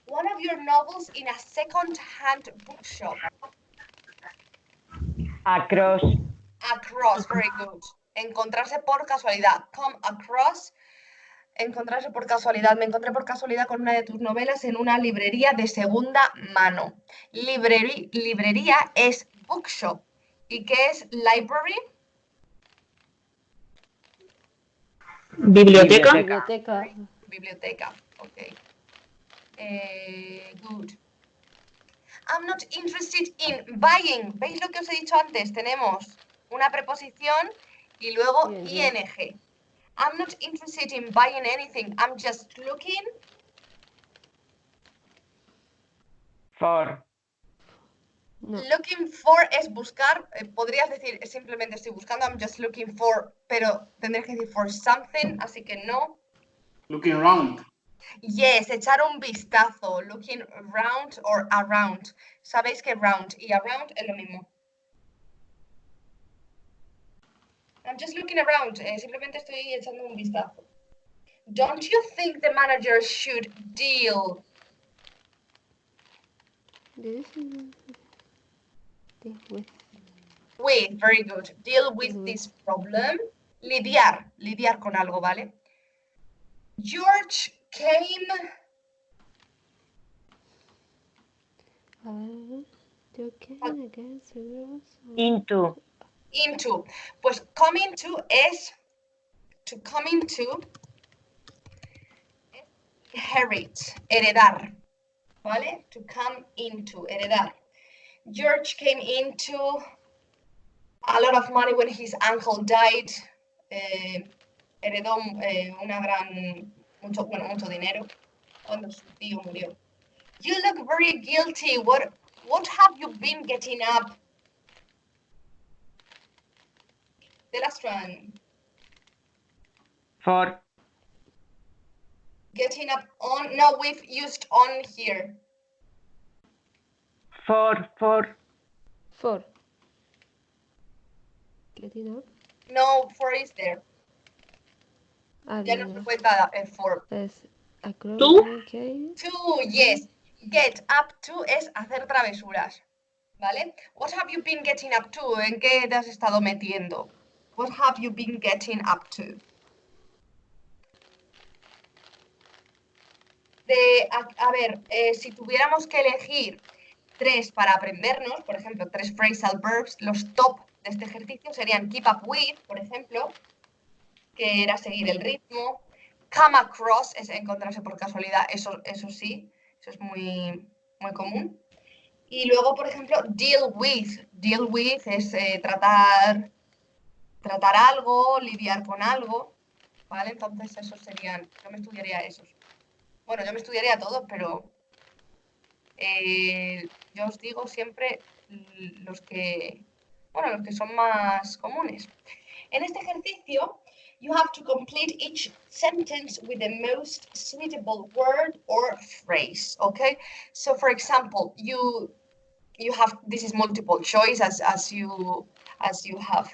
one of your novels in a second-hand bookshop. Across. Across, very good. Encontrarse por casualidad. Come across. Encontrarse por casualidad. Me encontré por casualidad con una de tus novelas en una librería de segunda mano. Librería es bookshop. ¿Y qué es library? Biblioteca. Biblioteca, ok. Good. I'm not interested in buying. ¿Veis lo que os he dicho antes? Tenemos una preposición y luego ing. I'm not interested in buying anything. I'm just looking For. No. Looking for es buscar. Podrías decir simplemente estoy buscando, I'm just looking for, pero tendrías que decir for something, así que no. Looking around. Yes, echar un vistazo. Looking round or around. Sabéis que round y around es lo mismo. I'm just looking around. Simplemente estoy echando un vistazo. Don't you think the manager should deal This is with with? Very good. Deal with Deal with. this problem. Lidiar con algo, ¿vale? George came you can against the rules. Into. into. Pues come into es to come into inherit, heredar, ¿vale? To come into, heredar. George came into a lot of money when his uncle died. Heredó mucho dinero cuando su tío murió. You look very guilty. What have you been getting up? The last one. For. Getting up on. No, we've used on here. For. For. Getting up. No, for is there. Ya no se cuenta for. Es across ¿Tú? okay. To, yes. Get up to es hacer travesuras. ¿Vale? What have you been getting up to? ¿En qué te has estado metiendo? What have you been getting up to? A ver, si tuviéramos que elegir 3 para aprendernos, por ejemplo, 3 phrasal verbs, los top de este ejercicio serían keep up with, por ejemplo, que era seguir el ritmo. Come across es encontrarse por casualidad, eso sí, eso es muy común. Y luego, por ejemplo, deal with es tratar algo, lidiar con algo, ¿vale? Entonces esos serían, yo me estudiaría esos. Bueno, yo me estudiaría todos, pero yo os digo siempre los que son más comunes. En este ejercicio, you have to complete each sentence with the most suitable word or phrase, okay? So, for example, you have, this is multiple choice as you have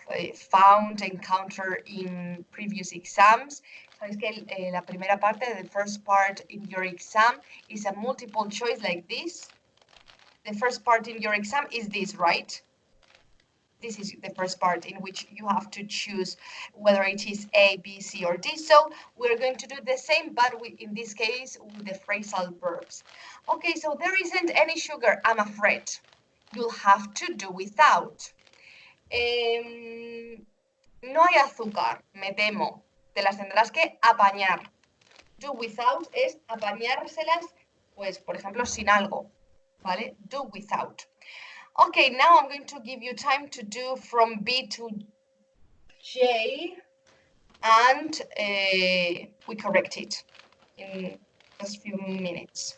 encountered in previous exams. Sabéis que la primera parte, the first part in your exam, is a multiple choice like this. The first part in your exam is this, right? This is the first part in which you have to choose whether it is A, B, C, or D. So we're going to do the same, but in this case, with the phrasal verbs. Okay, so there isn't any sugar, I'm afraid. You'll have to do without. No hay azúcar, me temo. Te las tendrás que apañar. Do without es apañárselas, pues, por ejemplo, sin algo. ¿Vale? Do without. Okay, now I'm going to give you time to do from B to J, and we correct it in just a few minutes.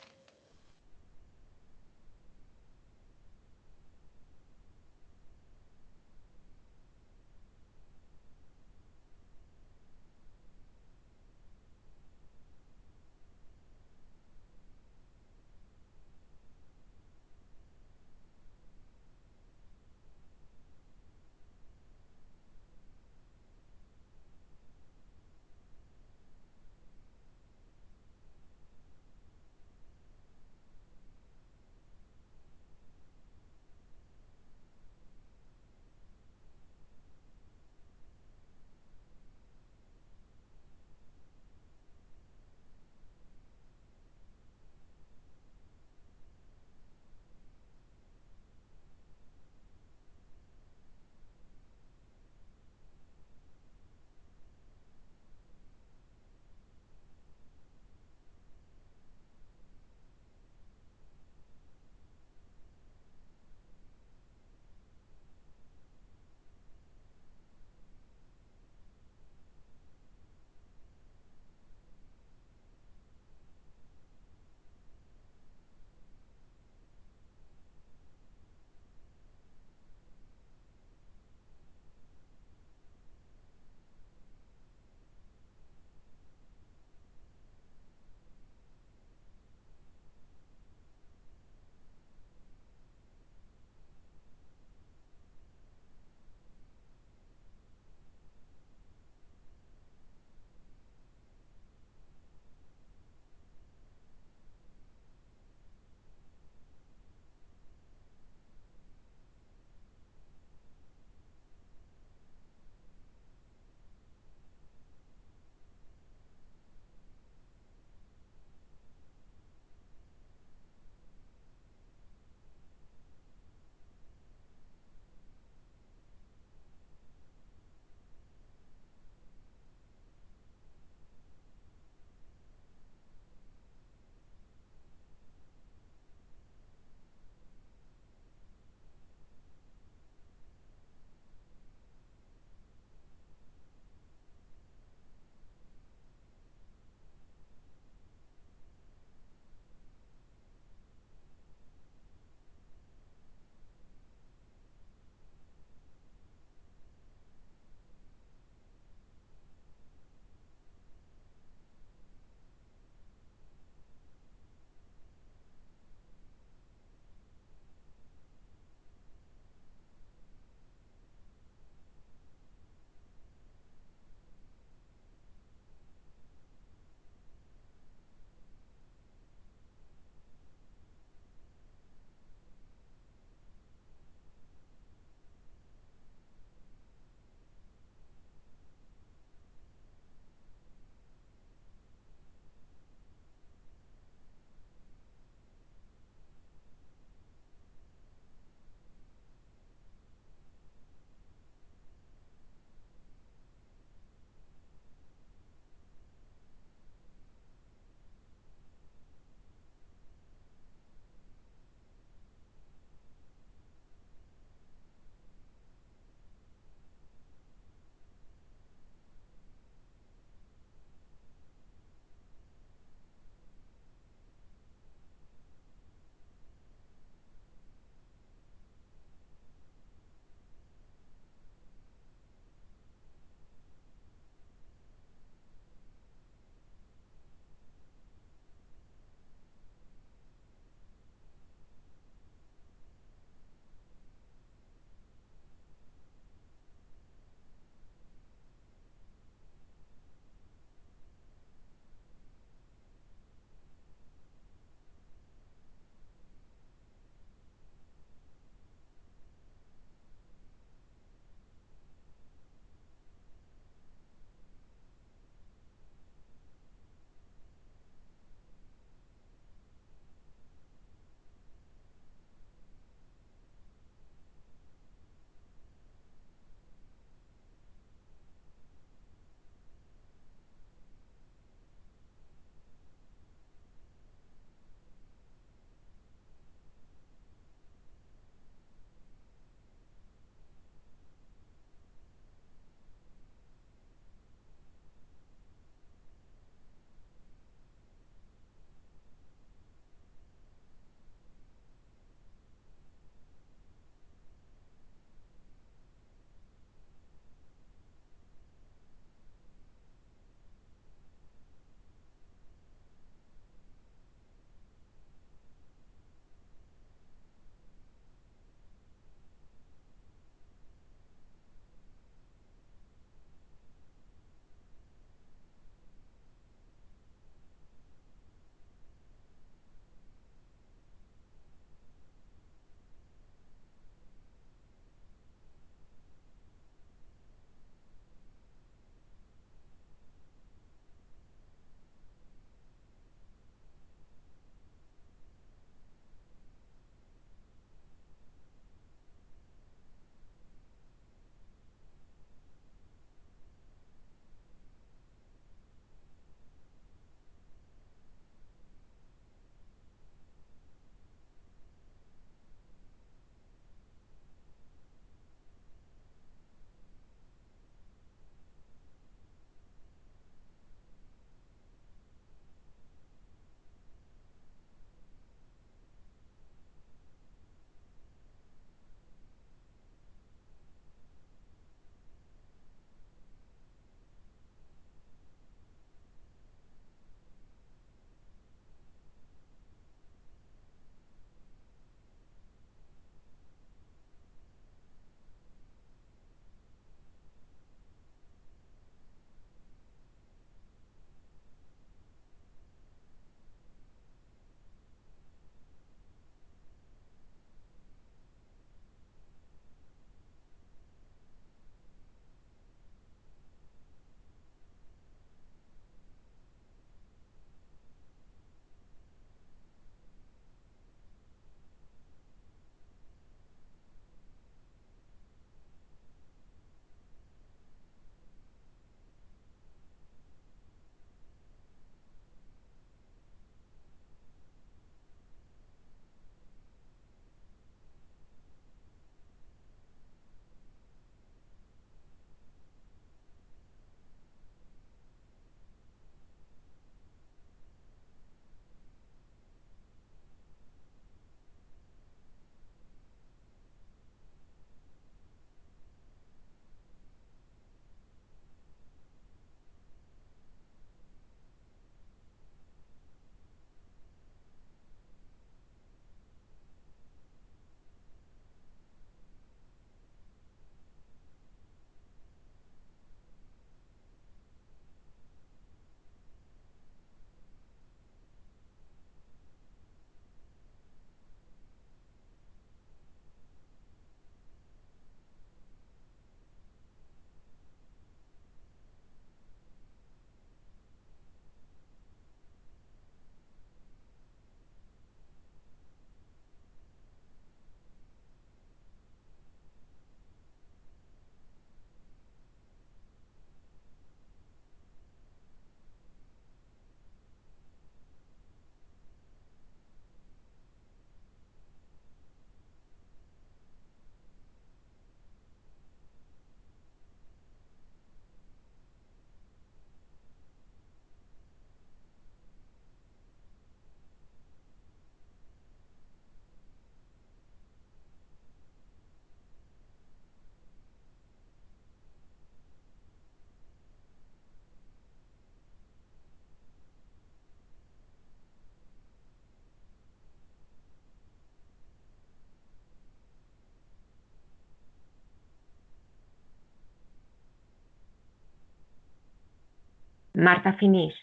Marta, finish.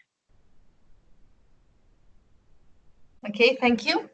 Okay, thank you.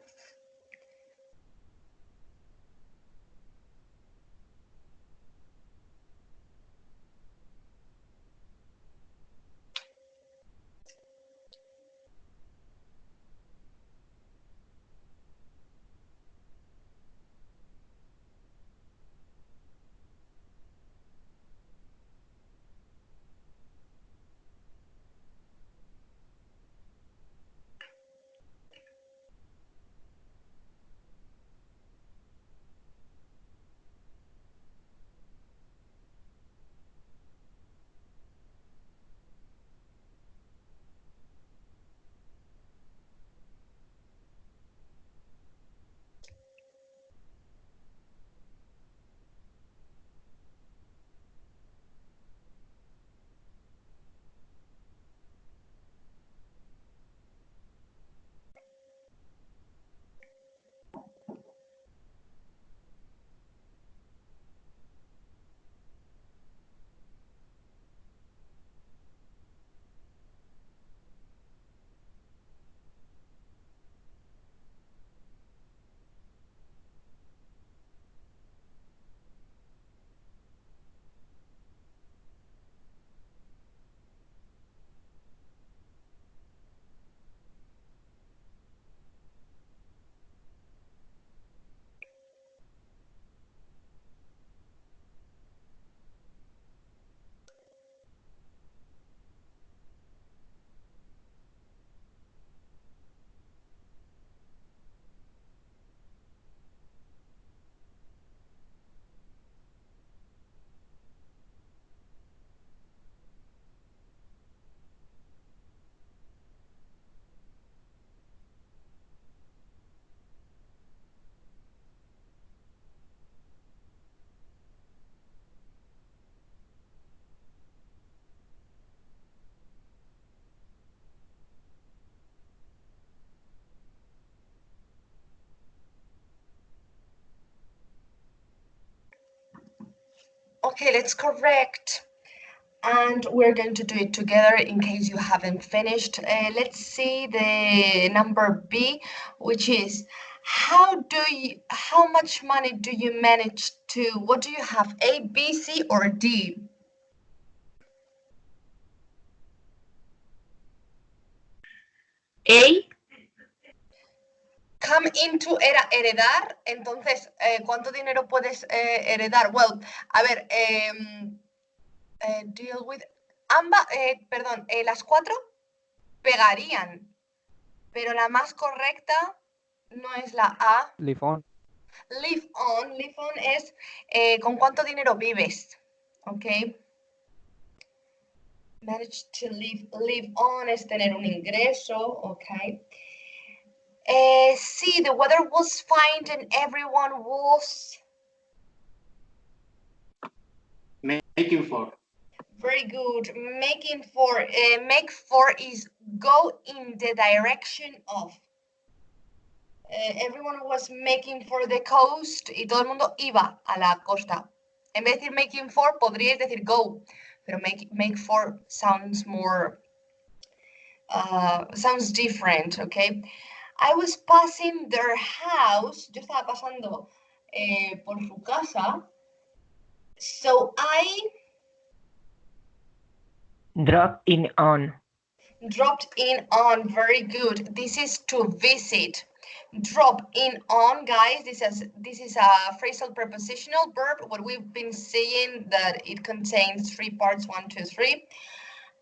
Okay, let's correct. And we're going to do it together in case you haven't finished. Let's see the number B, which is how much money do you manage to, what do you have, A, B, C, or D? A. Come into era heredar, entonces, ¿cuánto dinero puedes heredar? Well, a ver, deal with, perdón, las cuatro pegarían, pero la más correcta no es la A. Live on. Live on es ¿con cuánto dinero vives? ¿Ok? Manage to live on es tener un ingreso, ¿ok? Sí, the weather was fine and everyone was... Making for. Very good. Making for. Make for is go in the direction of. Everyone was making for the coast y todo el mundo iba a la costa. En vez de decir making for, podríais decir go, pero make for sounds more, sounds different, okay? I was passing their house, yo estaba pasando por su casa, so I Drop in on. dropped in on. Very good. This is to visit. Drop in on, guys. This is a phrasal prepositional verb. What we've been saying that it contains 3 parts, 1, 2, 3,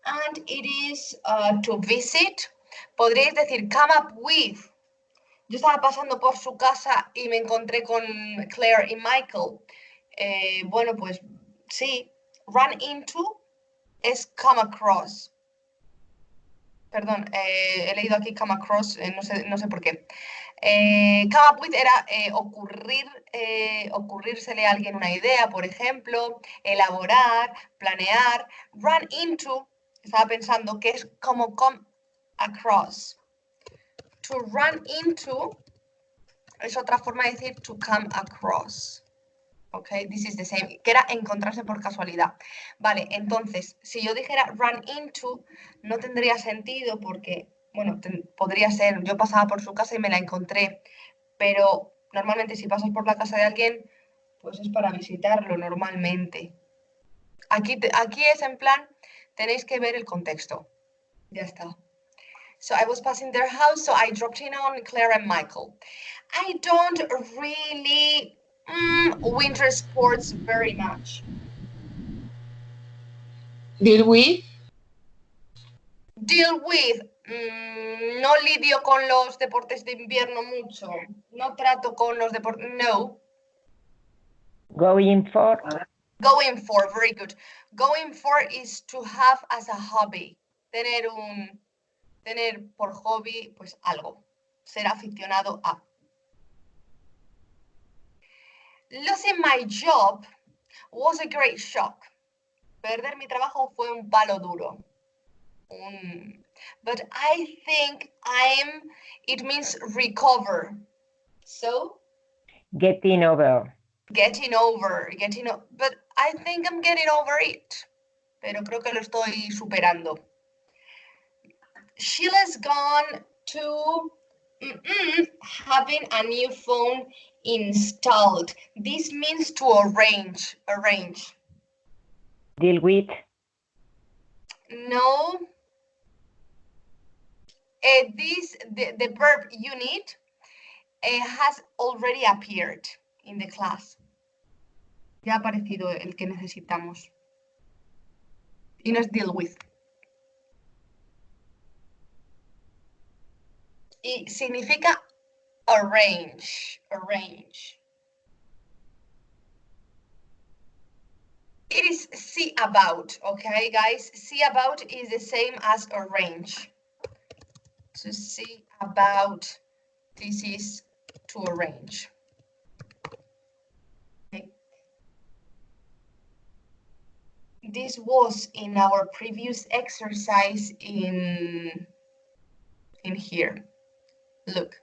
and it is to visit. Podríais decir come up with. Yo estaba pasando por su casa y me encontré con Claire y Michael. Bueno, pues sí. Run into es come across. Perdón, he leído aquí come across, no sé por qué. Come up with era ocurrírsele a alguien una idea, por ejemplo, elaborar, planear. Run into, estaba pensando que es como come across. To run into es otra forma de decir to come across. Ok, this is the same, que era encontrarse por casualidad. Vale, entonces, si yo dijera run into, no tendría sentido porque, bueno, podría ser, yo pasaba por su casa y me la encontré, pero normalmente si pasas por la casa de alguien, pues es para visitarlo normalmente. Aquí es en plan, tenéis que ver el contexto. Ya está. So I was passing their house, so I dropped in on Claire and Michael. I don't really winter sports very much. Deal with. Deal with. No lidio con los deportes de invierno mucho. No trato con los deportes. No. Going for. Going for, very good. Going for is to have as a hobby. Tener por hobby, pues algo. Ser aficionado a. Losing my job was a great shock. Perder mi trabajo fue un palo duro. But I think it means recover. So? Getting over. But I think I'm getting over it. Pero creo que lo estoy superando. Sheila's gone to having a new phone installed. This means to arrange. Deal with. No. The verb you need has already appeared in the class. Ya ha aparecido el que necesitamos. Y no es deal with. Y significa arrange. It is see about, okay, guys? See about is the same as arrange. To see about, this is to arrange. Okay. This was in our previous exercise in here. Look.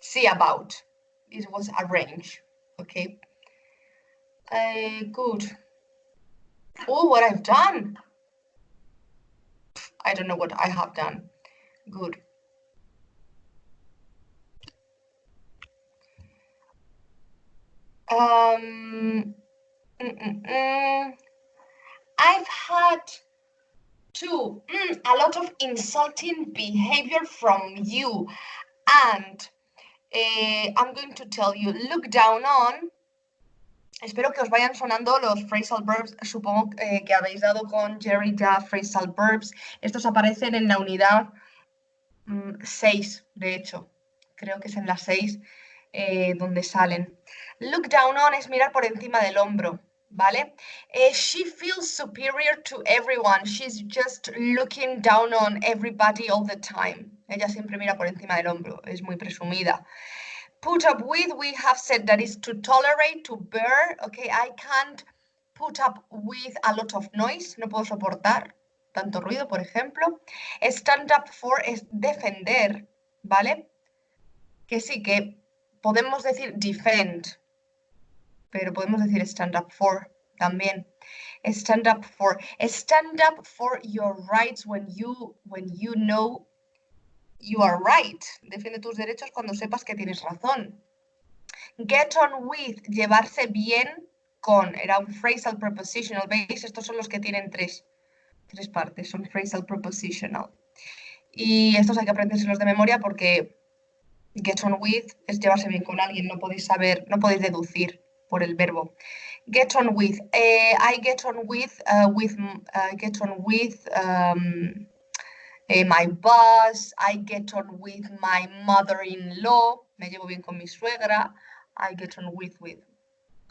See about. This was arrange. Okay. Good. Oh, what I've done. I don't know what I have done. Good. I've had a lot of insulting behavior from you, and I'm going to tell you, look down on. Espero que os vayan sonando los phrasal verbs. Supongo que habéis dado con Jerry ya phrasal verbs. Estos aparecen en la unidad 6, de hecho. Creo que es en la 6 donde salen. Look down on es mirar por encima del hombro, ¿vale? She feels superior to everyone. She's just looking down on everybody all the time. Ella siempre mira por encima del hombro. Es muy presumida. Put up with, we have said that is to tolerate, to bear. Okay, I can't put up with a lot of noise. No puedo soportar tanto ruido, por ejemplo. Stand up for es defender, ¿vale? Que sí, que podemos decir defend, pero podemos decir stand up for también. Stand up for your rights when you know you are right. Defiende tus derechos cuando sepas que tienes razón. Get on with, llevarse bien con, era un phrasal prepositional. ¿Veis? Estos son los que tienen tres partes, son phrasal prepositional. Y estos hay que aprendérselos de memoria porque get on with es llevarse bien con alguien, no podéis saber, no podéis deducir por el verbo. Get on with, I get on with my boss, I get on with my mother-in-law, me llevo bien con mi suegra, I get on with,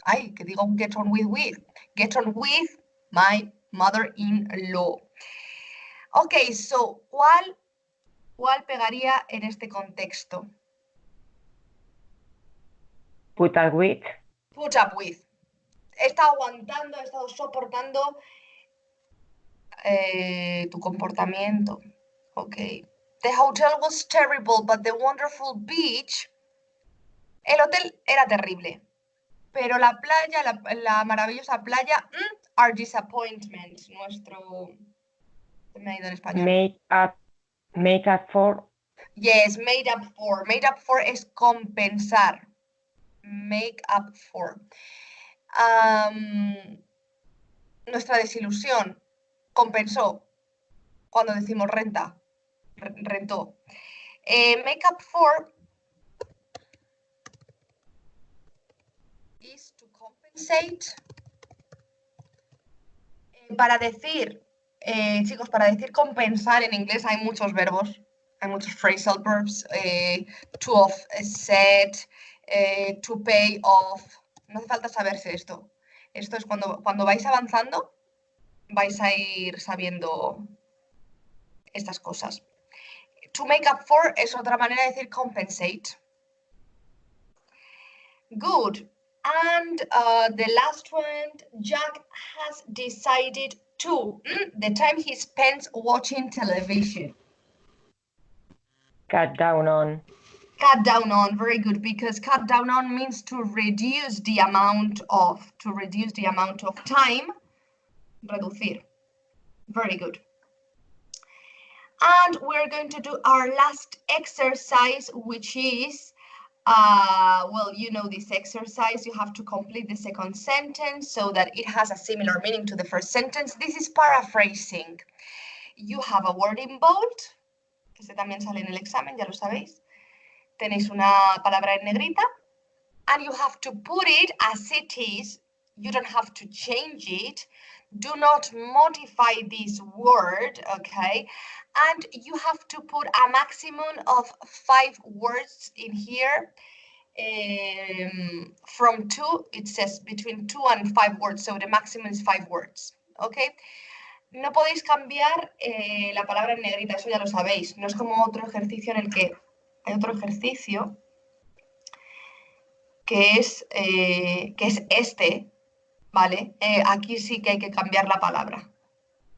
ay, que digo get on with my mother-in-law. Ok, so, ¿cuál pegaría en este contexto? Put up with. Put up with. He estado aguantando, he estado soportando tu comportamiento. Ok. The hotel was terrible, but the wonderful beach. El hotel era terrible, Pero la playa, la maravillosa playa, are disappointments. Se me ha ido en español. Make up for. Yes, made up for. Made up for es compensar. Make up for. Nuestra desilusión compensó cuando decimos renta. Rentó. Make up for is to compensate. Para decir, chicos, para decir compensar en inglés hay muchos verbos, hay muchos phrasal verbs, to offset, to pay off. No hace falta saberse esto. Esto es cuando vais avanzando, vais a ir sabiendo estas cosas. To make up for es otra manera de decir compensate. Good. And the last one, Jack has decided to the time he spends watching television. Cut down on. Cut down on, very good, because cut down on means to reduce the amount of time. Reducir. Very good. And we're going to do our last exercise, which is, well, you know this exercise. You have to complete the second sentence so that it has a similar meaning to the first sentence. This is paraphrasing. You have a word in bold, que este también sale en el examen, ya lo sabéis. Tenéis una palabra en negrita, and you have to put it as it is. You don't have to change it. Do not modify this word, okay? And you have to put a maximum of 5 words in here. From 2, it says between 2 and 5 words, so the maximum is 5 words, okay? No podéis cambiar la palabra en negrita, eso ya lo sabéis. No es como otro ejercicio en el que hay otro ejercicio que es este, ¿vale? Aquí sí que hay que cambiar la palabra.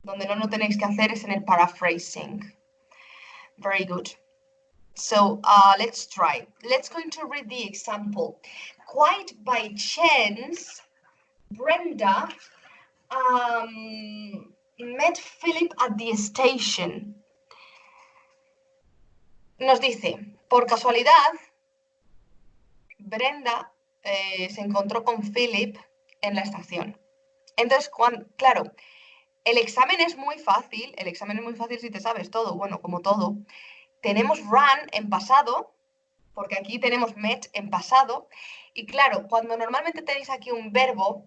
Donde no lo tenéis que hacer es en el paraphrasing. Very good. So let's try. Let's going to read the example. Quite by chance, Brenda met Philip at the station. Nos dice, por casualidad, Brenda se encontró con Philip en la estación. Entonces, claro, el examen es muy fácil si te sabes todo, bueno, como todo. Tenemos run en pasado, porque aquí tenemos met en pasado, y claro, cuando normalmente tenéis aquí un verbo,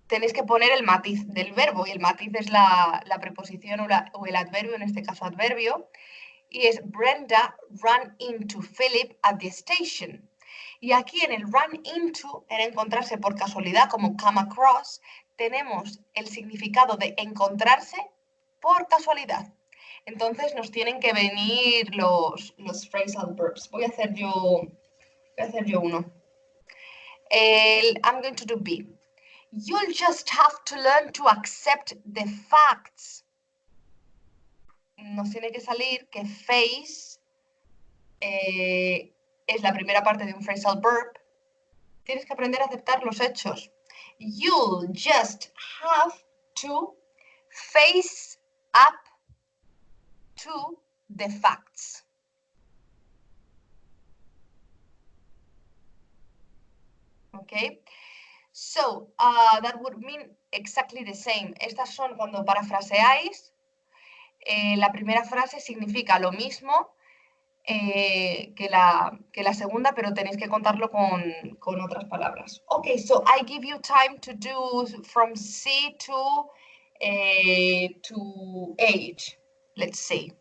tenéis que poner el matiz del verbo, y el matiz es la preposición o el adverbio, en este caso adverbio, y es Brenda ran into Philip at the station. Y aquí en el run into, en encontrarse por casualidad, como come across, tenemos el significado de encontrarse por casualidad. Entonces nos tienen que venir los phrasal verbs. Voy a hacer yo uno. I'm going to do B. You'll just have to learn to accept the facts. Nos tiene que salir que face es la primera parte de un phrasal verb. Tienes que aprender a aceptar los hechos. You'll just have to face up to the facts. Okay? So, that would mean exactly the same. Estas son cuando parafraseáis. La primera frase significa lo mismo que la segunda, pero tenéis que contarlo con otras palabras. Okay, so I give you time to do from C to 8. Let's see.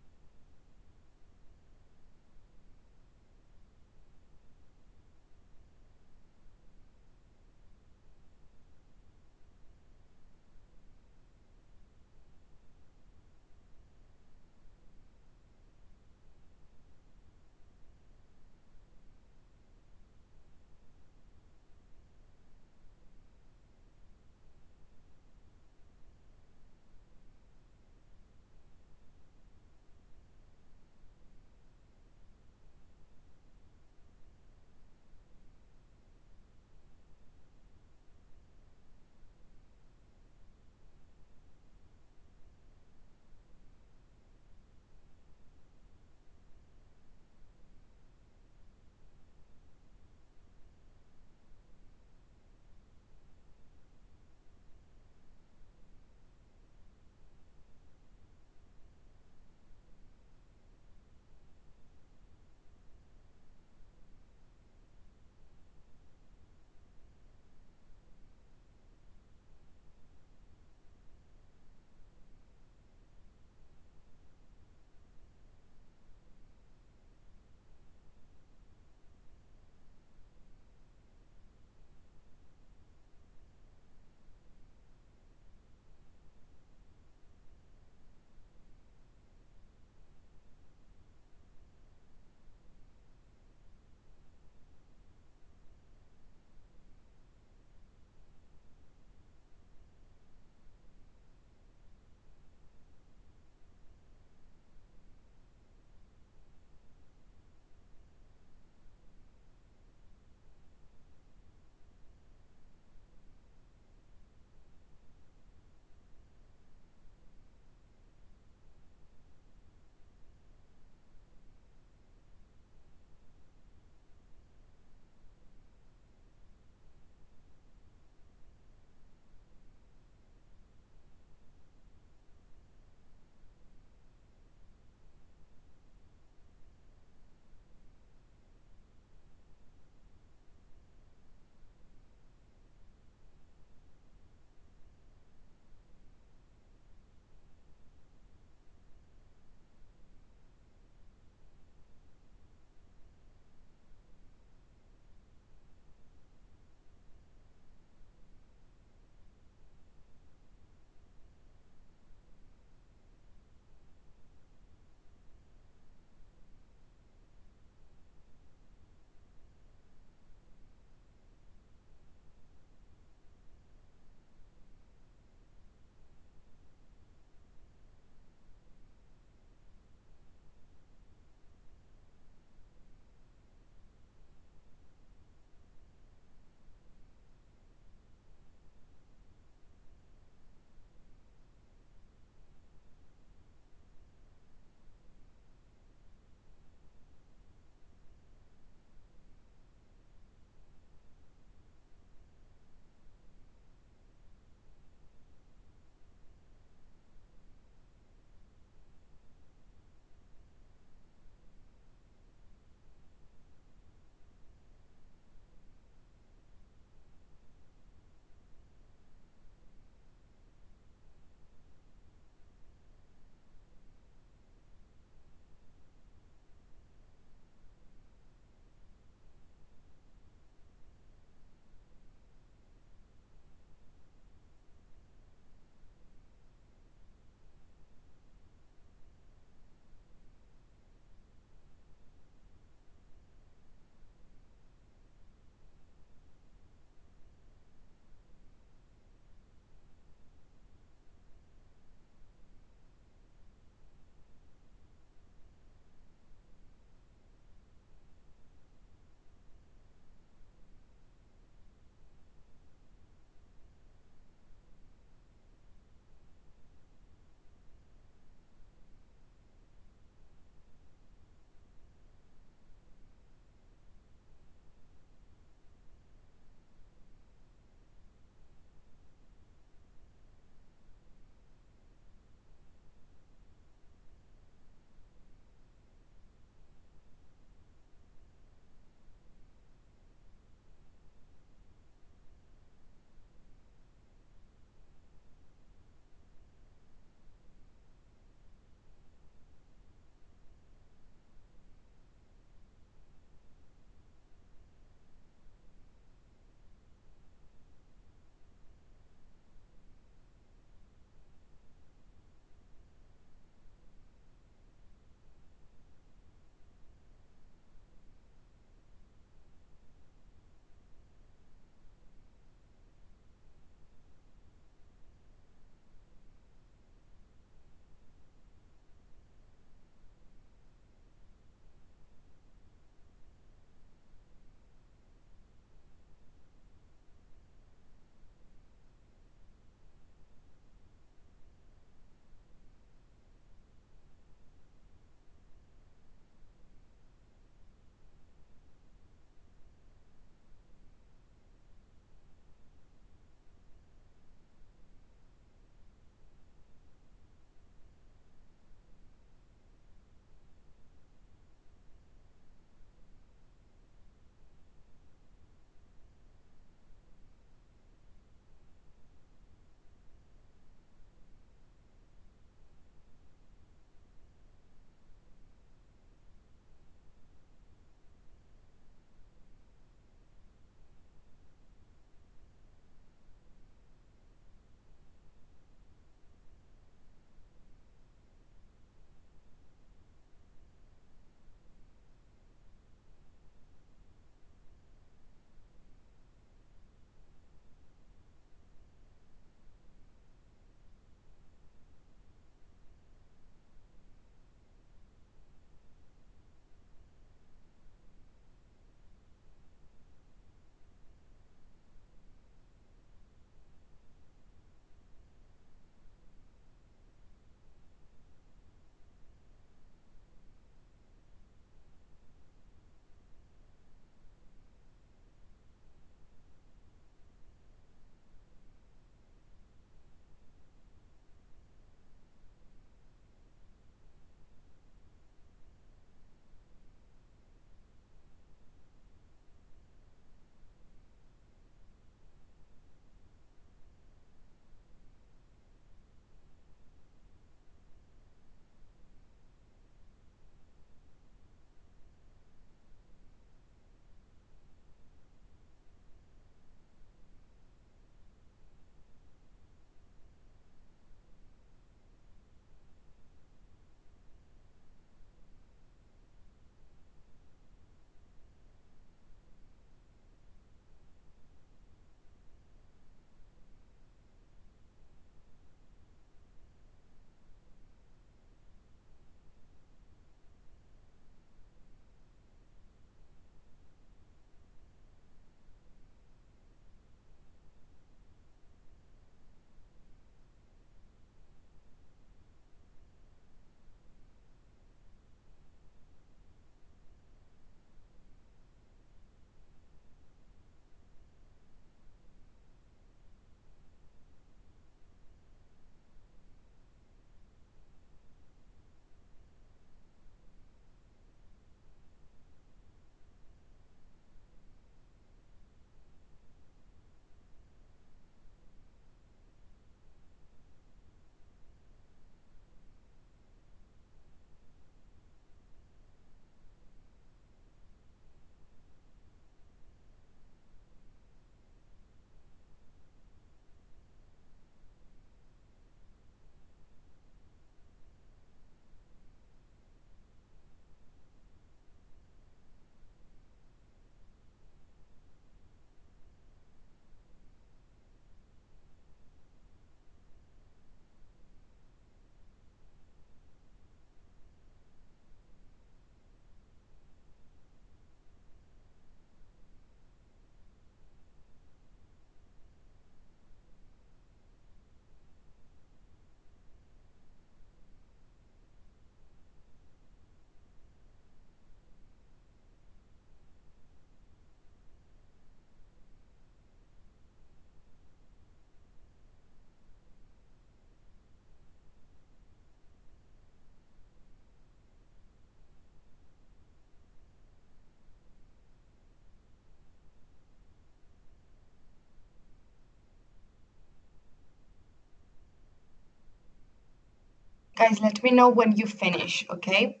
Guys, let me know when you finish, okay?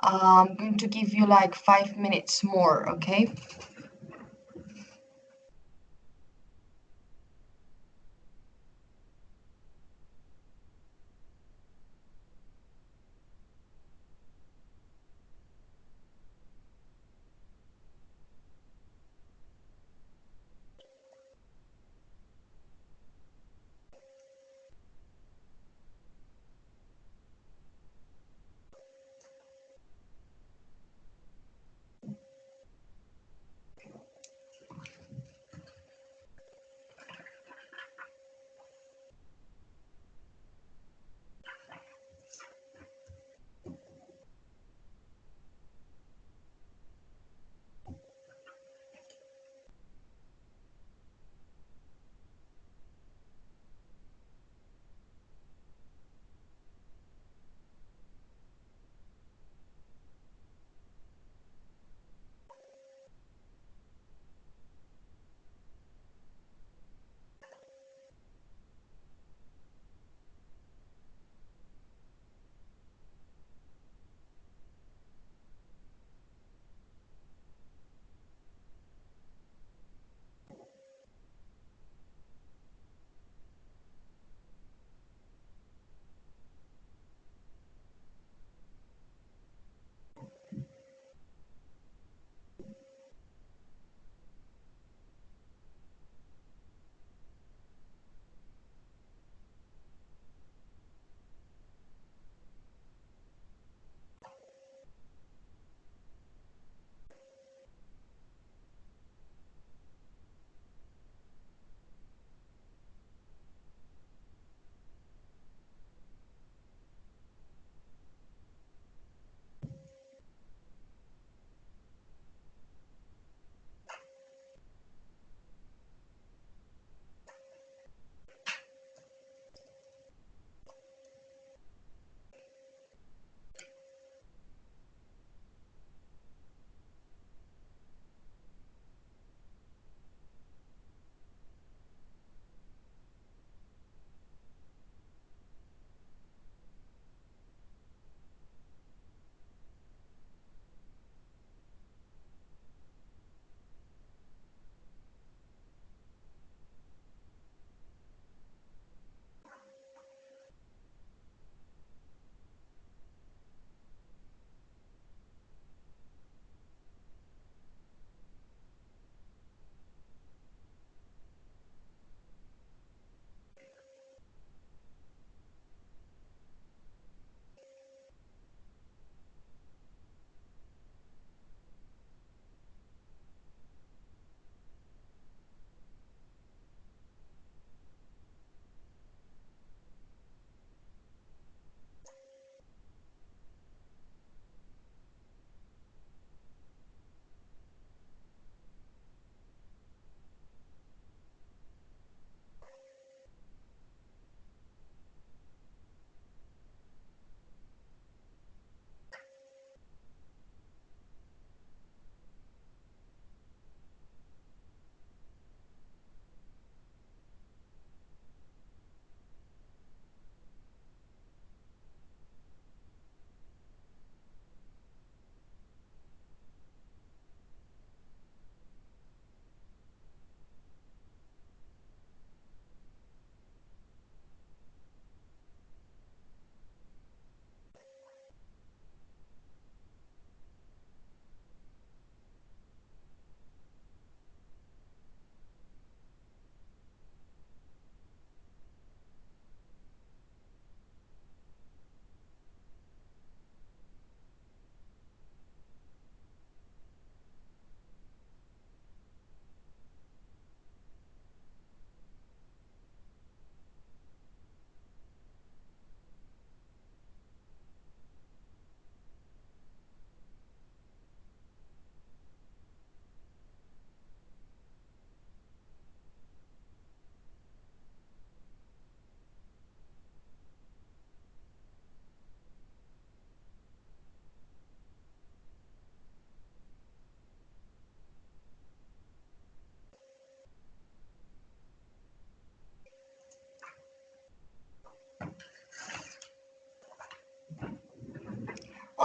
I'm going to give you like 5 minutes more, okay?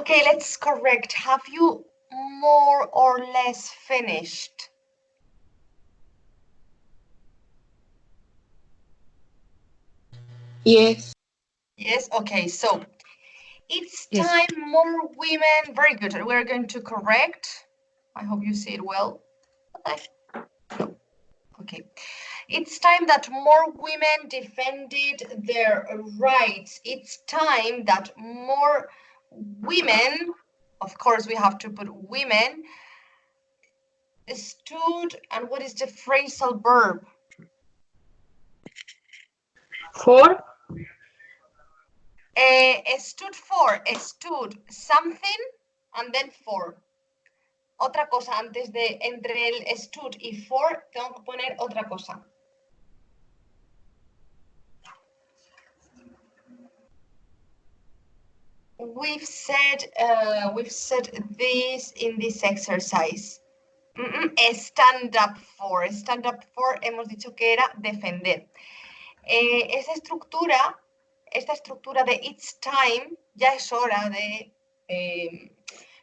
Okay, let's correct. Have you more or less finished? Yes. Yes, okay, so it's Yes. time more women, very good, we're going to correct. I hope you see it well. No. Okay, it's time that more women defended their rights. It's time that more women, of course we have to put women, stood, and what is the phrasal verb? For? Stood something and then for. Otra cosa antes de, entre el stood y for, tengo que poner otra cosa. We've said this in this exercise. Stand up for. Stand up for hemos dicho que era defender. Esta estructura de it's time ya es hora de...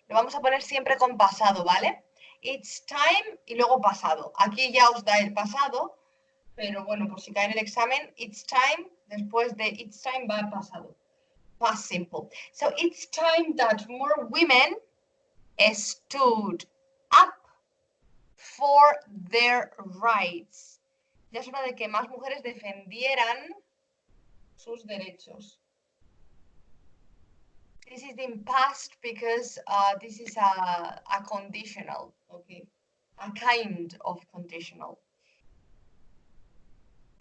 lo vamos a poner siempre con pasado, ¿vale? It's time y luego pasado. Aquí ya os da el pasado, pero bueno, por si cae en el examen, it's time, después de it's time va el pasado. Past simple. So it's time that more women stood up for their rights. Ya es hora de que más mujeres defendieran sus derechos. This is in past because this is a conditional, okay? A kind of conditional.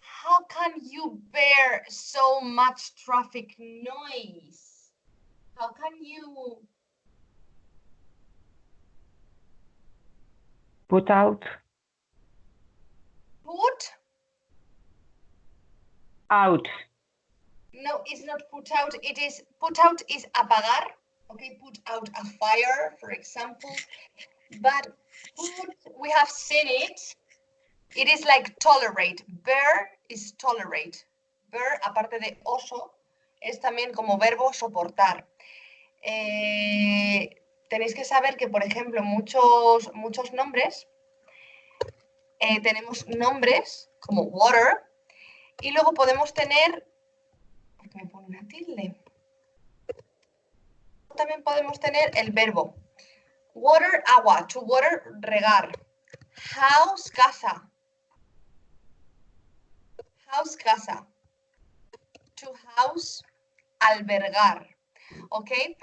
How can you bear so much traffic noise? How can you Put out. put? Out. No, it's not put out. It is put out is apagar. Okay, put out a fire, for example. But put, we have seen it. It is like tolerate. Bear is tolerate. Bear, aparte de oso, es también como verbo soportar. Tenéis que saber que, por ejemplo, muchos nombres, tenemos nombres como water y luego podemos tener, ¿por qué me pone una tilde? También podemos tener el verbo. Water, agua. To water, regar. House, casa. House, casa. To house, albergar. Okay?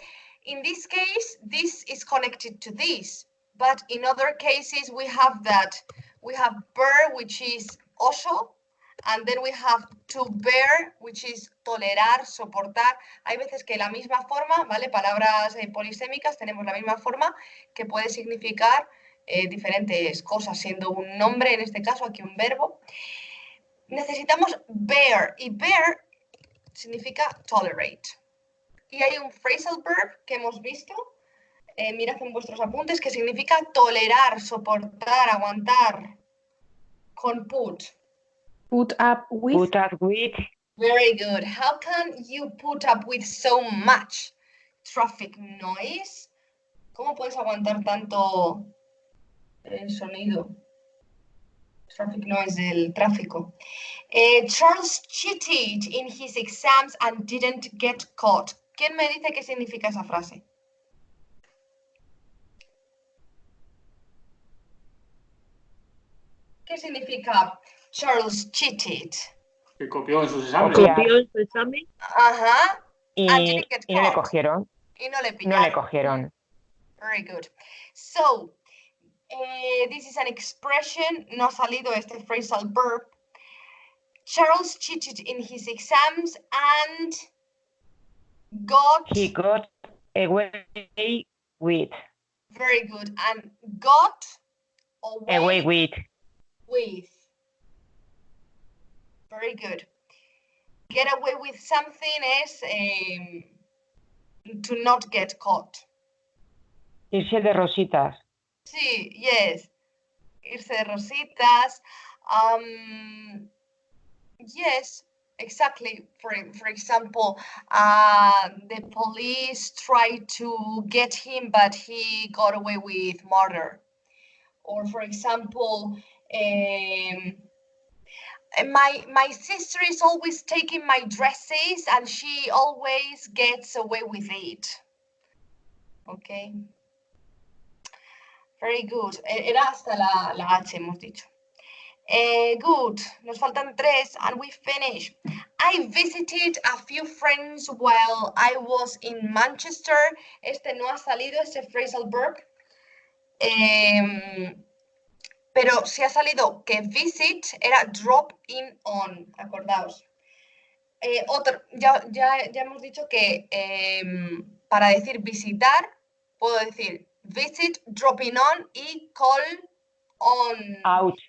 In this case, this is connected to this. But in other cases, we have that. We have bear, which is oso. And then we have to bear, which is tolerar, soportar. Hay veces que la misma forma, ¿vale? Palabras polisémicas, tenemos la misma forma que puede significar diferentes cosas, siendo un nombre, en este caso, aquí un verbo. Necesitamos bear, y bear significa tolerate. Y hay un phrasal verb que hemos visto, mirad en vuestros apuntes, que significa tolerar, soportar, aguantar, con put. Put up with. Put up with. Very good. How can you put up with so much traffic noise? ¿Cómo puedes aguantar tanto sonido? Traffic noise del tráfico. Charles cheated in his exams and didn't get caught. ¿Quién me dice qué significa esa frase? ¿Qué significa Charles cheated? Que copió en sus exámenes. Copiar. en su examen. Ajá. And Y, didn't get y no le caught. cogieron. Y no le No pillaron. le cogieron. Very good. So, this is an expression, no ha salido este phrasal verb. Charles cheated in his exams and got... He got away with. Very good. And got Away with. with. Very good. Get away with something is to not get caught. Irse de rositas. Sí, yes. Irse de rositas. Yes, exactly. For example, the police tried to get him, but he got away with murder. Or for example, my sister is always taking my dresses and she always gets away with it. Okay. Very good. Era hasta la H, hemos dicho. Good. Nos faltan 3 and we finish. I visited a few friends while I was in Manchester. Este no ha salido, este phrasal verb. Pero si ha salido que visit era drop in on, acordaos. Ya hemos dicho que para decir visitar, puedo decir visit, dropping on y call on. Out.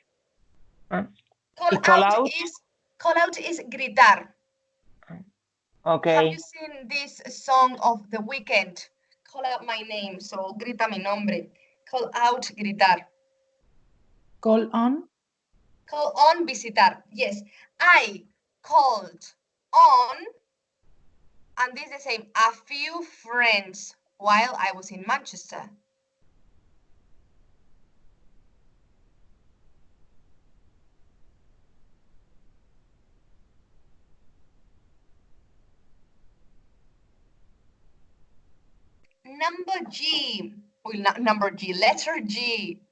Call out is gritar. Okay. Have you seen this song of The Weeknd? Call out my name, so grita mi nombre. Call out, gritar. Call on. Call on, visitar. Yes, I called on, and this is the same, a few friends while I was in Manchester. Number G, well, not number G, letter G.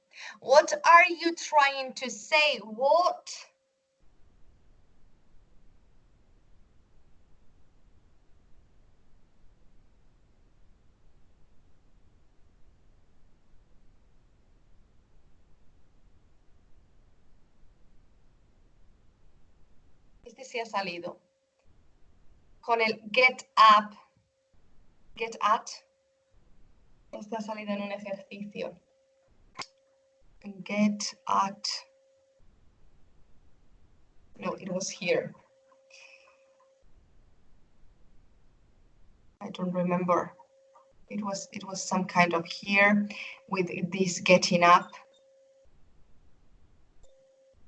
What are you trying to say? What? Este sí ha salido. Con el get up, get at. Este ha salido en un ejercicio. Get at. No, it was here. I don't remember. It was some kind of here with this getting up.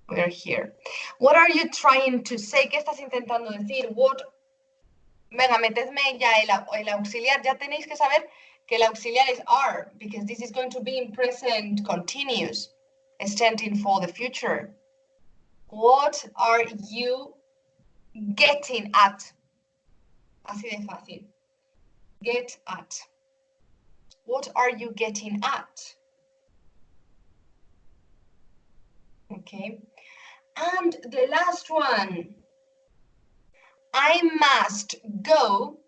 We're here. What are you trying to say? ¿Qué estás intentando decir? What? Venga, metedme ya el auxiliar. Ya tenéis que saber que el auxiliar es are, because this is going to be in present continuous, standing for the future. What are you getting at? Así de fácil. Get at. What are you getting at? Okay. And the last one. I must go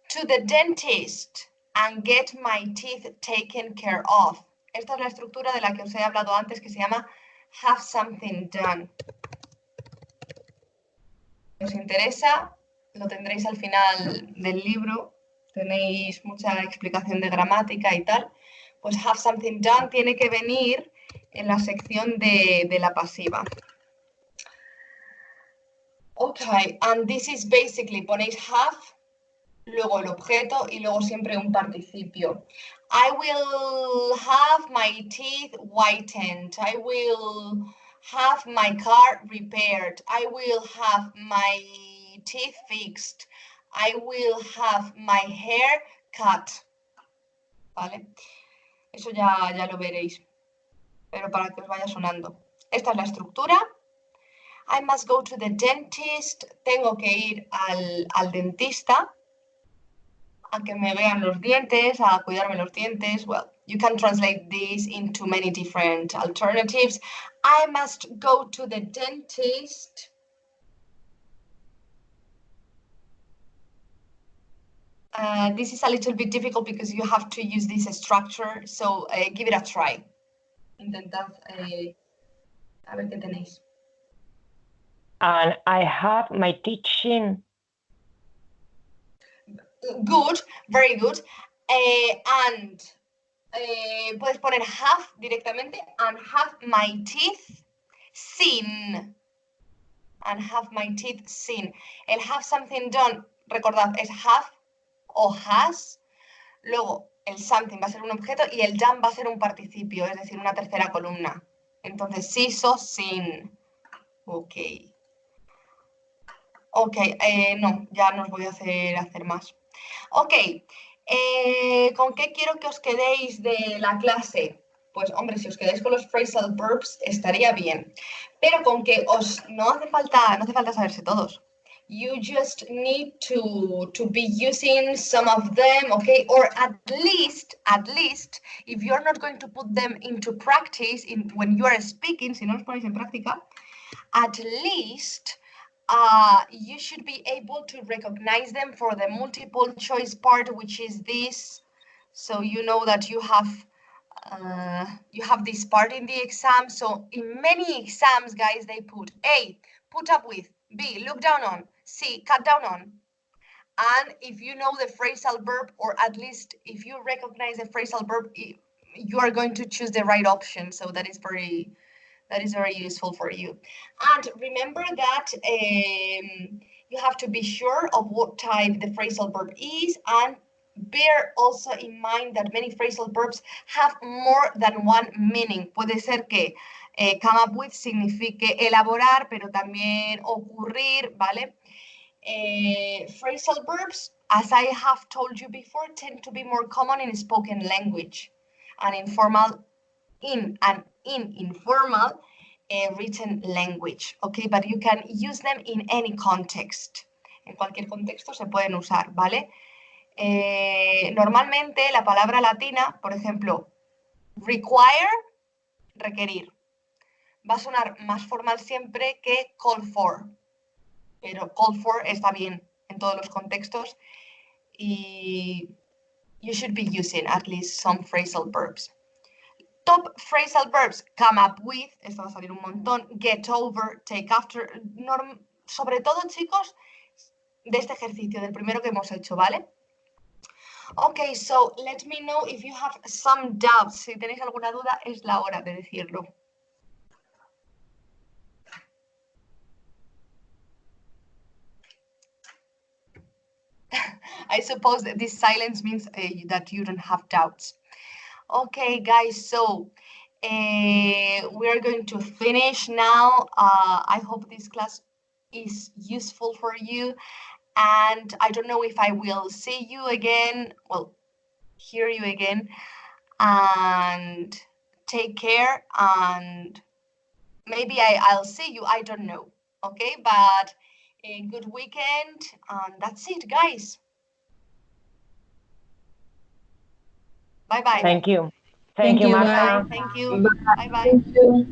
to the dentist and get my teeth taken care of. Esta es la estructura de la que os he hablado antes, que se llama have something done. Si os interesa, lo tendréis al final del libro. Tenéis mucha explicación de gramática y tal. Pues have something done tiene que venir en la sección de la pasiva. Okay, and this is basically, ponéis have, luego el objeto y luego siempre un participio. I will have my teeth whitened. I will have my car repaired. I will have my teeth fixed. I will have my hair cut. ¿Vale? Eso ya lo veréis. Pero para que os vaya sonando. Esta es la estructura. I must go to the dentist. Tengo que ir al dentista a que me vean los dientes, a cuidarme los dientes. Well, you can translate this into many different alternatives. I must go to the dentist. This is a little bit difficult because you have to use this structure, so give it a try. Intentad a ver qué tenéis. And I have my teaching. Good, very good. And puedes poner have directamente and have my teeth seen. And have my teeth seen. El have something done, recordad, es have o has. Luego el something va a ser un objeto y el done va a ser un participio, es decir, una tercera columna. Entonces, sí, so, seen. Ok. Ok, no, ya no os voy a hacer más. Ok, ¿con qué quiero que os quedéis de la clase? Pues hombre, si os quedáis con los phrasal verbs estaría bien, pero con que no hace falta saberse todos. You just need to be using some of them, okay? Or at least, if you're not going to put them into practice when you are speaking, si no los ponéis en práctica, at least you should be able to recognize them for the multiple choice part, which is this. So you know that you have this part in the exam. So in many exams, guys, they put A, put up with, B, look down on, C, cut down on. And if you know the phrasal verb, or at least if you recognize the phrasal verb, you are going to choose the right option. So that is very useful for you. And remember that you have to be sure of what type the phrasal verb is, and bear also in mind that many phrasal verbs have more than one meaning. Puede ser que come up with signifique elaborar, pero también ocurrir, ¿vale? Phrasal verbs, as I have told you before, tend to be more common in spoken language and in informal written language, okay? But you can use them in any context. En cualquier contexto se pueden usar, ¿vale? Normalmente la palabra latina, por ejemplo, require, requerir, va a sonar más formal siempre que call for, pero call for está bien en todos los contextos y you should be using at least some phrasal verbs. Top phrasal verbs, come up with, esto va a salir un montón, get over, take after, sobre todo, chicos, de este ejercicio, del primero que hemos hecho, ¿vale? Ok, so let me know if you have some doubts. Si tenéis alguna duda, es la hora de decirlo. I suppose that this silence means that you don't have doubts. Okay, guys, so we are going to finish now. I hope this class is useful for you. And I don't know if I will see you again, well, hear you again. And take care, and maybe I'll see you, I don't know. Okay, but a good weekend, and that's it, guys. Bye-bye. Thank you. Thank Thank you, you, Marta. bye. Thank you. Bye-bye. Thank you.